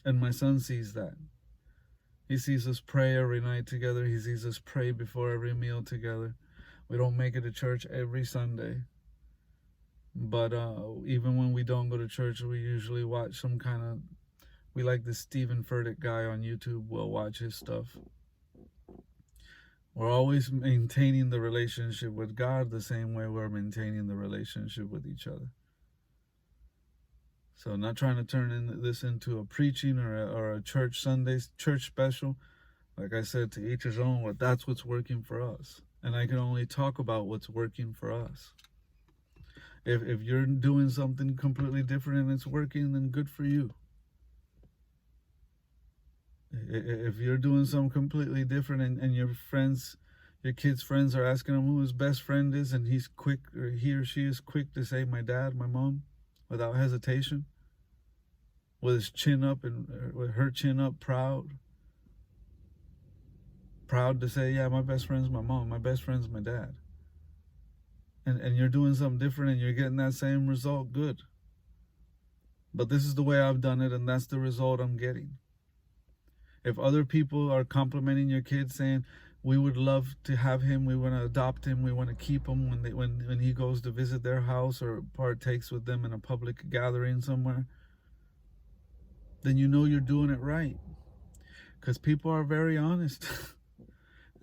And my son sees that. He sees us pray every night together. He sees us pray before every meal together. We don't make it to church every Sunday. But even when we don't go to church, we usually watch some kind of... We like this Stephen Furtick guy on YouTube. We'll watch his stuff. We're always maintaining the relationship with God the same way we're maintaining the relationship with each other. So not trying to turn this into a preaching or a church special. Like I said, to each his own, but that's what's working for us. And I can only talk about what's working for us. If you're doing something completely different and it's working, then good for you. If you're doing something completely different and your kids' friends are asking him who his best friend is, and he's quick, or he or she is quick to say my dad, my mom, without hesitation, with his chin up and with her chin up, proud to say, yeah, my best friend's my mom, my best friend's my dad. And you're doing something different and you're getting that same result, good. But this is the way I've done it, and that's the result I'm getting. If other people are complimenting your kid, saying, we would love to have him, we want to adopt him, we want to keep him when he goes to visit their house or partakes with them in a public gathering somewhere, then you know you're doing it right. Because people are very honest.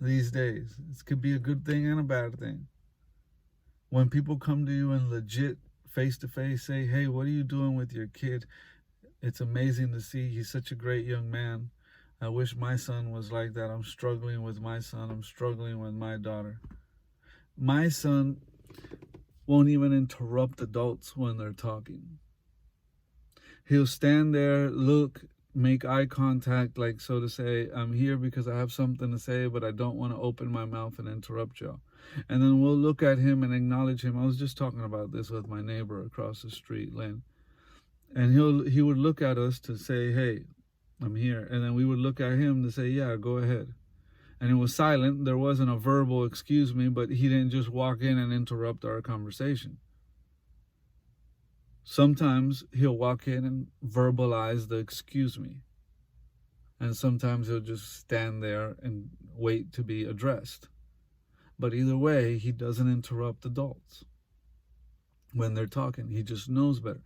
these days. It could be a good thing and a bad thing. When people come to you and legit face to face say, hey, what are you doing with your kid? It's amazing to see. He's such a great young man. I wish my son was like that. I'm struggling with my son. I'm struggling with my daughter. My son won't even interrupt adults when they're talking. He'll stand there, look, make eye contact, like so to say, I'm here because I have something to say, but I don't want to open my mouth and interrupt y'all. And then we'll look at him and acknowledge him. I was just talking about this with my neighbor across the street, Lynn. And he would look at us to say, hey, I'm here. And then we would look at him to say, yeah, go ahead. And it was silent. There wasn't a verbal excuse me, but he didn't just walk in and interrupt our conversation. Sometimes he'll walk in and verbalize the excuse me. And sometimes he'll just stand there and wait to be addressed. But either way, he doesn't interrupt adults when they're talking. He just knows better.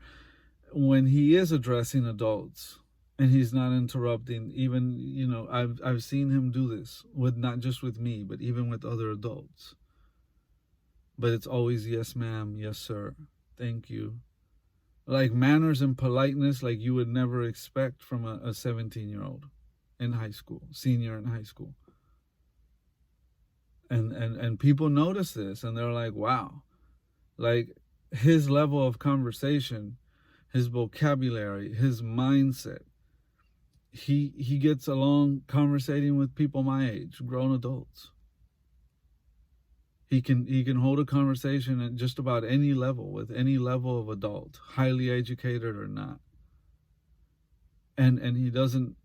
When he is addressing adults and he's not interrupting, even, you know, I've seen him do this with not just with me, but even with other adults. But it's always yes, ma'am, yes, sir, thank you. Like manners and politeness like you would never expect from a 17-year-old in high school, senior in high school. And people notice this and they're like, wow, like his level of conversation, his vocabulary, his mindset, he gets along conversating with people my age, grown adults. He can hold a conversation at just about any level with any level of adult, highly educated or not. And he doesn't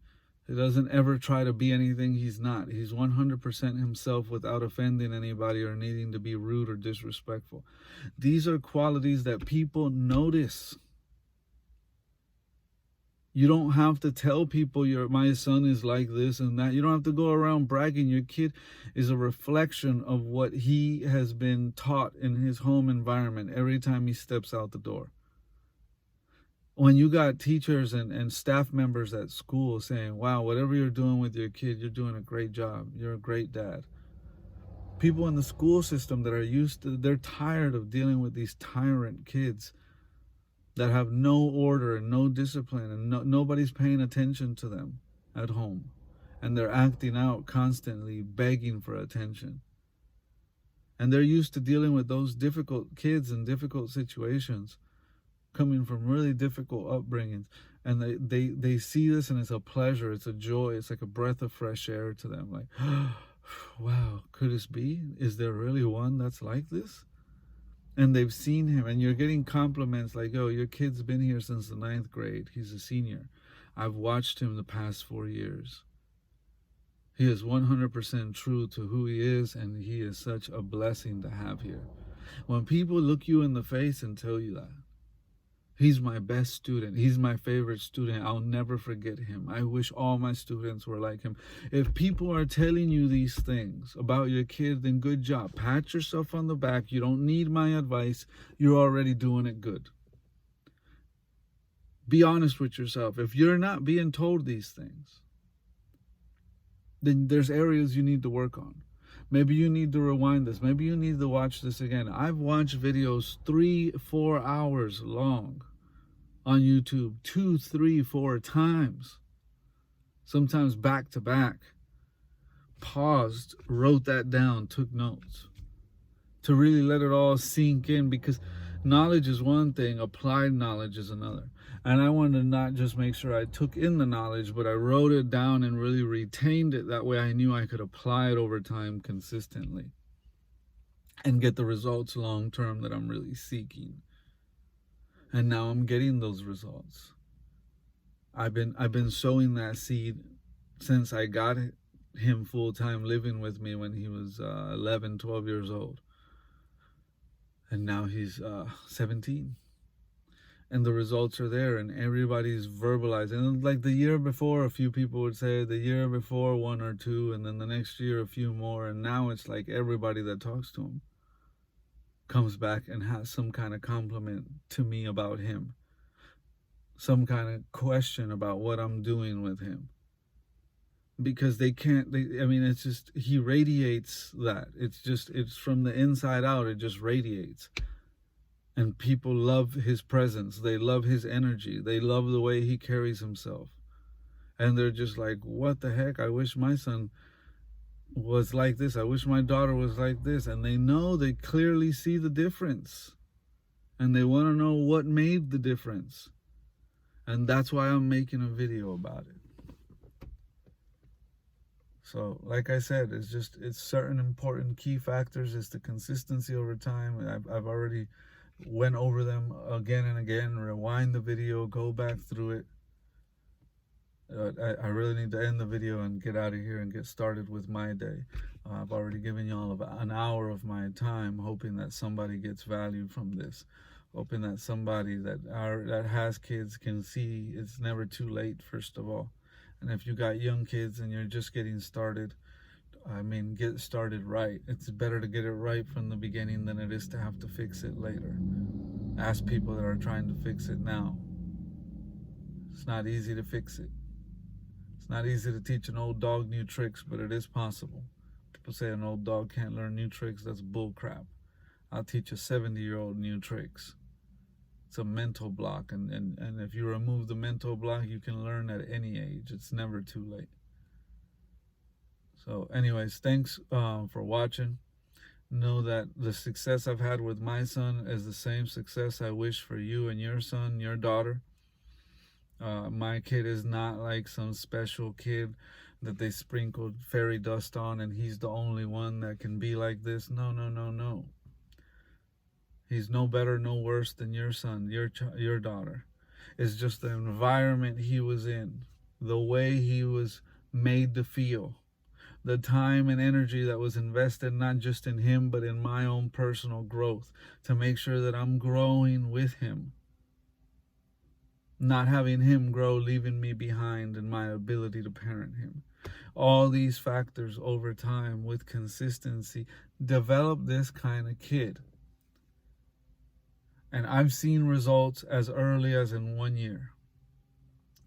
ever try to be anything he's not. He's 100% himself without offending anybody or needing to be rude or disrespectful. These are qualities that people notice. You don't have to tell people my son is like this and that. You don't have to go around bragging. Your kid is a reflection of what he has been taught in his home environment every time he steps out the door. When you got teachers and staff members at school saying, wow, whatever you're doing with your kid, you're doing a great job. You're a great dad. People in the school system that are they're tired of dealing with these tyrant kids that have no order and no discipline, and nobody's paying attention to them at home. And they're acting out constantly, begging for attention. And they're used to dealing with those difficult kids in difficult situations, coming from really difficult upbringings. And they see this and it's a pleasure, it's a joy, it's like a breath of fresh air to them. Like, wow, could this be? Is there really one that's like this? And they've seen him, and you're getting compliments like, oh, your kid's been here since the 9th grade. He's a senior. I've watched him the past 4 years. He is 100% true to who he is, and he is such a blessing to have here. When people look you in the face and tell you that, he's my best student, he's my favorite student, I'll never forget him, I wish all my students were like him. If people are telling you these things about your kid, then good job. Pat yourself on the back. You don't need my advice. You're already doing it good. Be honest with yourself. If you're not being told these things, then there's areas you need to work on. Maybe you need to rewind this. Maybe you need to watch this again. I've watched videos 3-4 hours long on YouTube 2, 3, 4 times, sometimes back to back. Paused, wrote that down, took notes to really let it all sink in, because knowledge is one thing, applied knowledge is another. And I wanted to not just make sure I took in the knowledge, but I wrote it down and really retained it. That way I knew I could apply it over time consistently and get the results long term that I'm really seeking. And now I'm getting those results. I've been sowing that seed since I got him full-time living with me when he was 11, 12 years old. And now he's 17. And the results are there, and everybody's verbalizing. And like the year before, a few people would say, the year before 1 or 2, and then the next year a few more. And now it's like everybody that talks to him comes back and has some kind of compliment to me about him, some kind of question about what I'm doing with him. because they can't, I mean, it's just, he radiates that. It's from the inside out, it just radiates. And people love his presence. They love his energy. They love the way he carries himself. And they're just like, what the heck? I wish my son was like this. I wish my daughter was like this. And they know, they clearly see the difference. And they want to know what made the difference. And that's why I'm making a video about it. So, like I said, it's certain important key factors. It's the consistency over time. I've already went over them again and again. Rewind the video, go back through it. I really need to end the video and get out of here and get started with my day. I've already given y'all about an hour of my time, hoping that somebody gets value from this. Hoping that somebody that has kids can see it's never too late, first of all. And if you got young kids and you're just getting started, I mean, get started right. It's better to get it right from the beginning than it is to have to fix it later. Ask people that are trying to fix it now. It's not easy to fix it. It's not easy to teach an old dog new tricks, but it is possible. People say an old dog can't learn new tricks. That's bull crap. I'll teach a 70-year-old new tricks. It's a mental block, and if you remove the mental block, you can learn at any age. It's never too late. So anyways, thanks for watching. Know that the success I've had with my son is the same success I wish for you and your son, your daughter. My kid is not like some special kid that they sprinkled fairy dust on and he's the only one that can be like this. No, no, no, no. He's no better, no worse than your son, your daughter. It's just the environment he was in, the way he was made to feel, the time and energy that was invested not just in him, but in my own personal growth to make sure that I'm growing with him. Not having him grow, leaving me behind in my ability to parent him. All these factors over time with consistency develop this kind of kid. And I've seen results as early as in 1 year.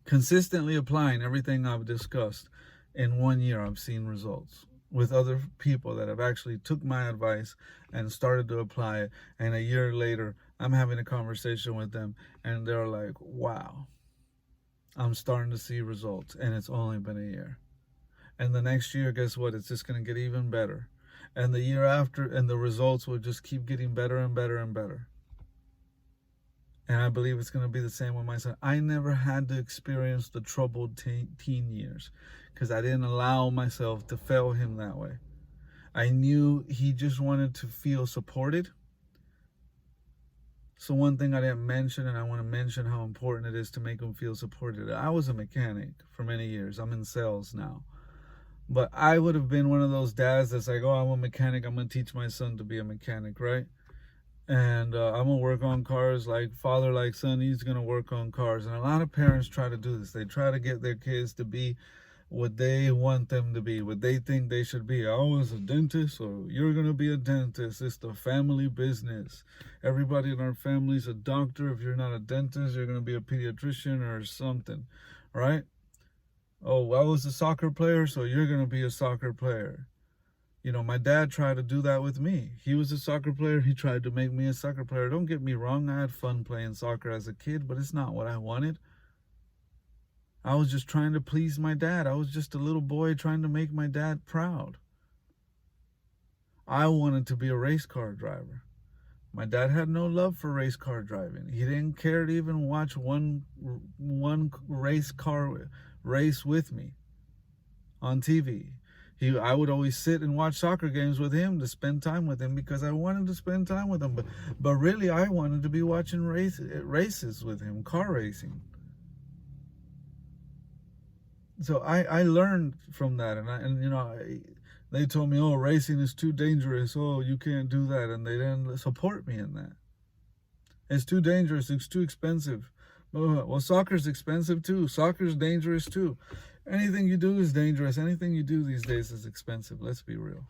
Consistently applying everything I've discussed, in 1 year I've seen results with other people that have actually took my advice and started to apply it. And a year later, I'm having a conversation with them and they're like, wow, I'm starting to see results. And it's only been a year. And the next year, guess what? It's just going to get even better. And the year after, and the results will just keep getting better and better and better. And I believe it's going to be the same with my son. I never had to experience the troubled teen years because I didn't allow myself to fail him that way. I knew he just wanted to feel supported. So one thing I didn't mention, and I want to mention how important it is to make him feel supported. I was a mechanic for many years. I'm in sales now. But I would have been one of those dads that's like, oh, I'm a mechanic. I'm going to teach my son to be a mechanic, right? And I'm going to work on cars like father, like son. He's going to work on cars. And a lot of parents try to do this. They try to get their kids to be what they want them to be, what they think they should be. I was a dentist, so you're going to be a dentist. It's the family business. Everybody in our family's a doctor. If you're not a dentist, you're going to be a pediatrician or something, right? Oh, I was a soccer player, so you're going to be a soccer player. You know, my dad tried to do that with me. He was a soccer player. He tried to make me a soccer player. Don't get me wrong. I had fun playing soccer as a kid, but it's not what I wanted. I was just trying to please my dad. I was just a little boy trying to make my dad proud. I wanted to be a race car driver. My dad had no love for race car driving. He didn't care to even watch one race car race with me on TV. I would always sit and watch soccer games with him to spend time with him because I wanted to spend time with him. But really, I wanted to be watching races with him, car racing. So I learned from that, and you know, they told me, oh, racing is too dangerous. Oh, you can't do that, and they didn't support me in that. It's too dangerous. It's too expensive. Well, soccer's expensive too. Soccer's dangerous too. Anything you do is dangerous. Anything you do these days is expensive. Let's be real.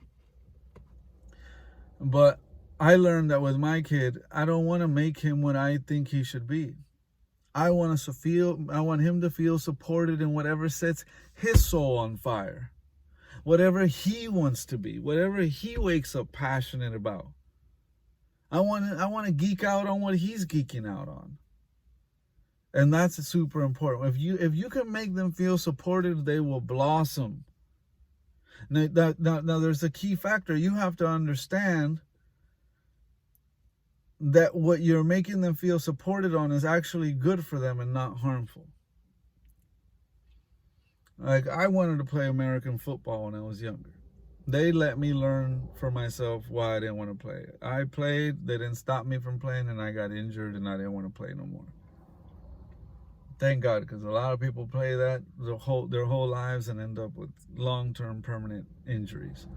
But I learned that with my kid, I don't want to make him what I think he should be. I want him to feel supported in whatever sets his soul on fire. Whatever he wants to be, whatever he wakes up passionate about. I want to geek out on what he's geeking out on. And that's super important. If you can make them feel supported, they will blossom. Now, there's a key factor. You have to understand that what you're making them feel supported on is actually good for them and not harmful. Like, I wanted to play American football when I was younger. They let me learn for myself why I didn't want to play. I played, they didn't stop me from playing, and I got injured and I didn't want to play no more. Thank God, because a lot of people play that their whole lives and end up with long-term permanent injuries.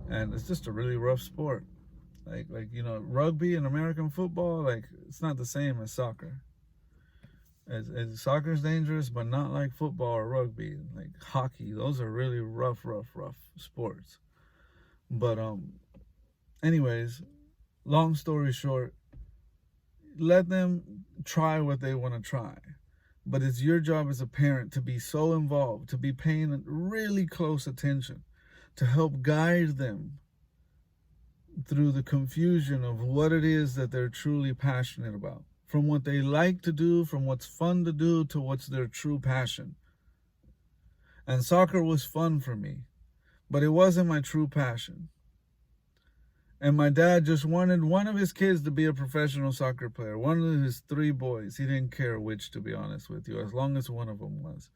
And it's just a really rough sport. Like rugby and American football, like, it's not the same as soccer. Soccer's dangerous, but not like football or rugby. Like hockey, those are really rough sports. But anyways, long story short, let them try what they want to try. But it's your job as a parent to be so involved, to be paying really close attention, to help guide them through the confusion of what it is that they're truly passionate about. From what they like to do, from what's fun to do, to what's their true passion. And soccer was fun for me, but it wasn't my true passion. And my dad just wanted one of his kids to be a professional soccer player. One of his 3 boys. He didn't care which, to be honest with you, as long as one of them was.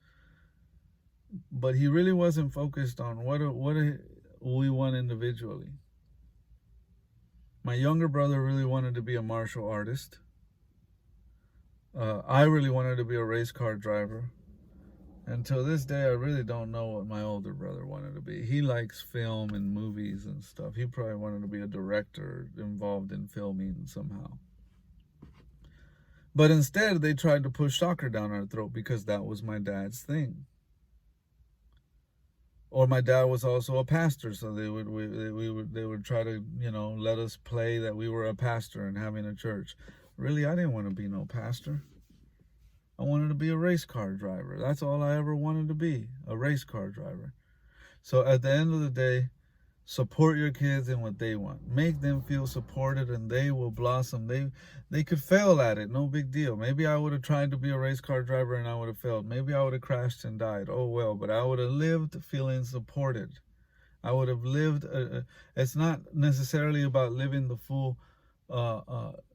But he really wasn't focused on what we want individually. My younger brother really wanted to be a martial artist. I really wanted to be a race car driver. Until this day, I really don't know what my older brother wanted to be. He likes film and movies and stuff. He probably wanted to be a director involved in filming somehow. But instead, they tried to push soccer down our throat because that was my dad's thing. Or my dad was also a pastor, so they would try to, let us play that we were a pastor and having a church. Really, I didn't want to be no pastor. I wanted to be a race car driver. That's all I ever wanted to be, a race car driver. So at the end of the day, support your kids in what they want. Make them feel supported and they will blossom. They could fail at it, no big deal. Maybe I would have tried to be a race car driver and I would have failed. Maybe I would have crashed and died. Oh well, but I would have lived feeling supported. I would have lived, it's not necessarily about living the full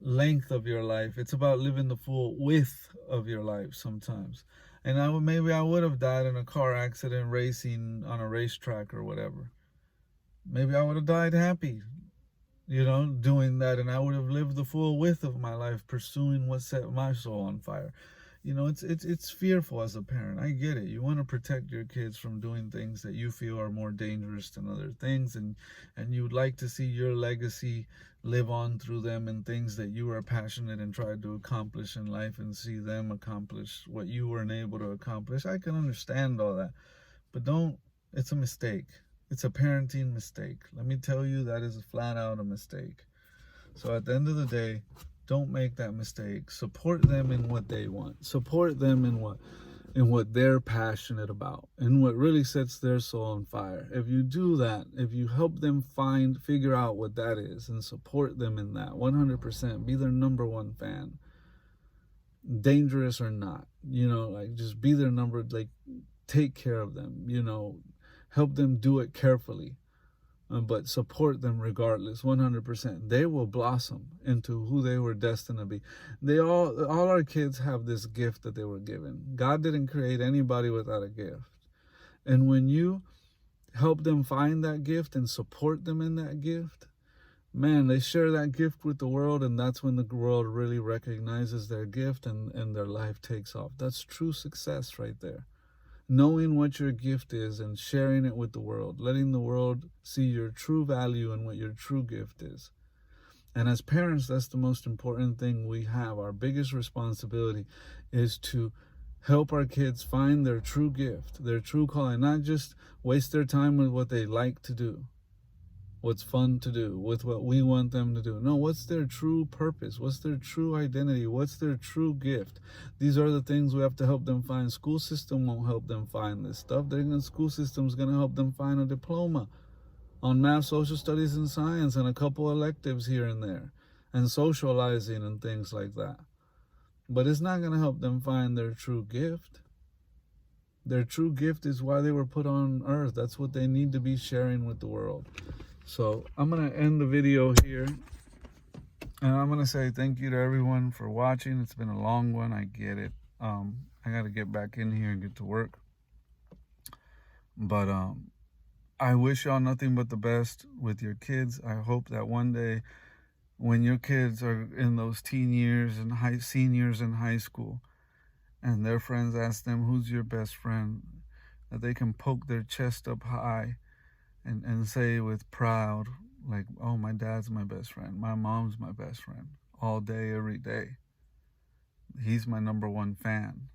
length of your life. It's about living the full width of your life sometimes. And maybe I would have died in a car accident racing on a racetrack or whatever. Maybe I would have died happy, doing that, and I would have lived the full width of my life pursuing what set my soul on fire. It's fearful as a parent. I get it. You want to protect your kids from doing things that you feel are more dangerous than other things, and you would like to see your legacy live on through them and things that you are passionate and tried to accomplish in life, and see them accomplish what you weren't able to accomplish. I can understand all that, but it's a mistake. It's a parenting mistake. Let me tell you, that is flat out a mistake. So at the end of the day, don't make that mistake. Support them in what they want. Support them in what they're passionate about and what really sets their soul on fire. If you do that, if you help them figure out what that is and support them in that 100%, be their number one fan, dangerous or not, just be their take care of them, help them do it carefully. But support them regardless, 100%. They will blossom into who they were destined to be. All our kids have this gift that they were given. God didn't create anybody without a gift. And when you help them find that gift and support them in that gift, man, they share that gift with the world, and that's when the world really recognizes their gift and their life takes off. That's true success right there. Knowing what your gift is and sharing it with the world, letting the world see your true value and what your true gift is. And as parents, that's the most important thing we have. Our biggest responsibility is to help our kids find their true gift, their true calling, not just waste their time with what they like to do. what's fun to do, with what we want them to do. No, what's their true purpose? What's their true identity? What's their true gift? These are the things we have to help them find. School system won't help them find this stuff. The school system is going to help them find a diploma on math, social studies, and science, and a couple electives here and there, and socializing and things like that. But it's not going to help them find their true gift. Their true gift is why they were put on earth. That's what they need to be sharing with the world. So I'm going to end the video here. And I'm going to say thank you to everyone for watching. It's been a long one. I get it. I got to get back in here and get to work. But I wish y'all nothing but the best with your kids. I hope that one day when your kids are in those teen years and seniors in high school, and their friends ask them, who's your best friend, that they can poke their chest up high and say with pride, like, oh, my dad's my best friend, my mom's my best friend, all day, every day. He's my number one fan.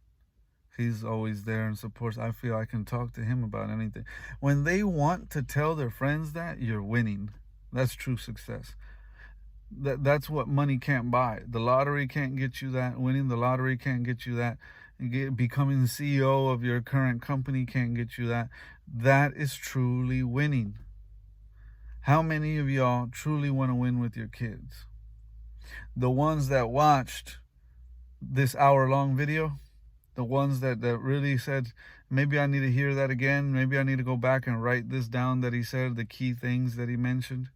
He's always there and supports. I feel I can talk to him about anything. When they want to tell their friends that, you're winning. That's true success. That's what money can't buy. The lottery can't get you that. Winning the lottery can't get you that. Becoming the CEO of your current company can't get you that. That is truly winning. How many of y'all truly want to win with your kids? The ones that watched this hour-long video, the ones that really said, maybe I need to hear that again. Maybe I need to go back and write this down that he said, the key things that he mentioned.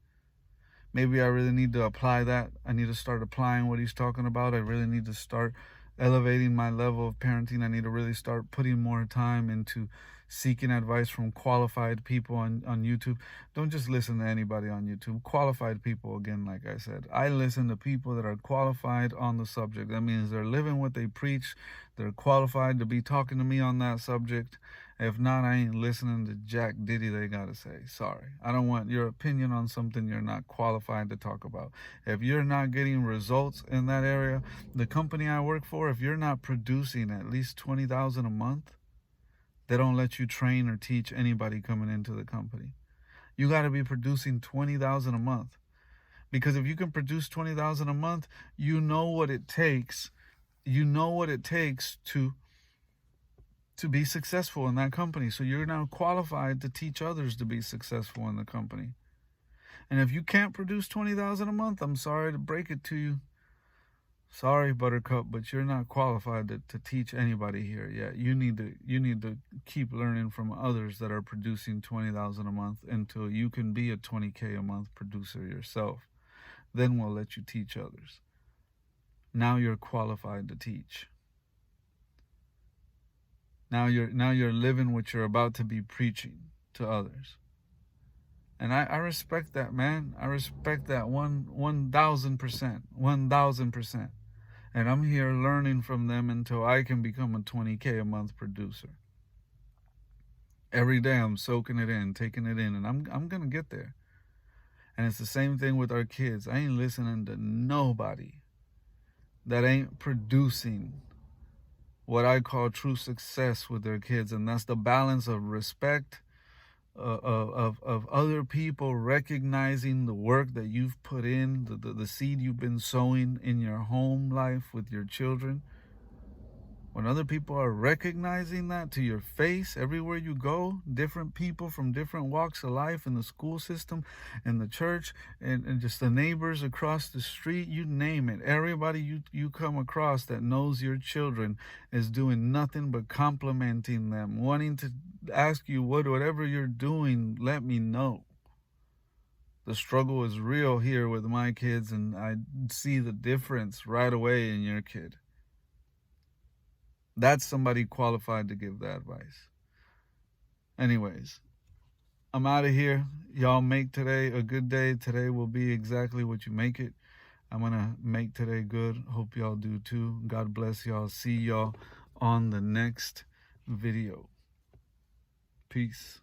Maybe I really need to apply that. I need to start applying what he's talking about. I really need to start elevating my level of parenting. I need to really start putting more time into seeking advice from qualified people on YouTube. Don't just listen to anybody on YouTube. Qualified people, again, like I said. I listen to people that are qualified on the subject. That means they're living what they preach. They're qualified to be talking to me on that subject. If not, I ain't listening to jack diddy they gotta say. Sorry. I don't want your opinion on something you're not qualified to talk about. If you're not getting results in that area, the company I work for, if you're not producing at least $20,000 a month, they don't let you train or teach anybody coming into the company. You got to be producing $20,000 a month. Because if you can produce $20,000 a month, you know what it takes. You know what it takes to be successful in that company. So you're now qualified to teach others to be successful in the company. And if you can't produce $20,000 a month, I'm sorry to break it to you. Sorry, Buttercup, but you're not qualified to teach anybody here yet. You need to keep learning from others that are producing $20,000 a month until you can be a $20K a month producer yourself. Then we'll let you teach others. Now you're qualified to teach. Now you're living what you're about to be preaching to others. And I respect that, man. I respect that 1,000%. 1,000%. And I'm here learning from them until I can become a $20K a month producer. Every day I'm soaking it in, taking it in, and I'm going to get there. And it's the same thing with our kids. I ain't listening to nobody that ain't producing what I call true success with their kids. And that's the balance of respect, of other people recognizing the work that you've put in, the seed you've been sowing in your home life with your children. When other people are recognizing that to your face everywhere you go, different people from different walks of life in the school system, in the church, and just the neighbors across the street, you name it. Everybody you come across that knows your children is doing nothing but complimenting them, wanting to ask you, whatever you're doing, let me know. The struggle is real here with my kids, and I see the difference right away in your kid. That's somebody qualified to give that advice. Anyways, I'm out of here. Y'all make today a good day. Today will be exactly what you make it. I'm going to make today good. Hope y'all do too. God bless y'all. See y'all on the next video. Peace.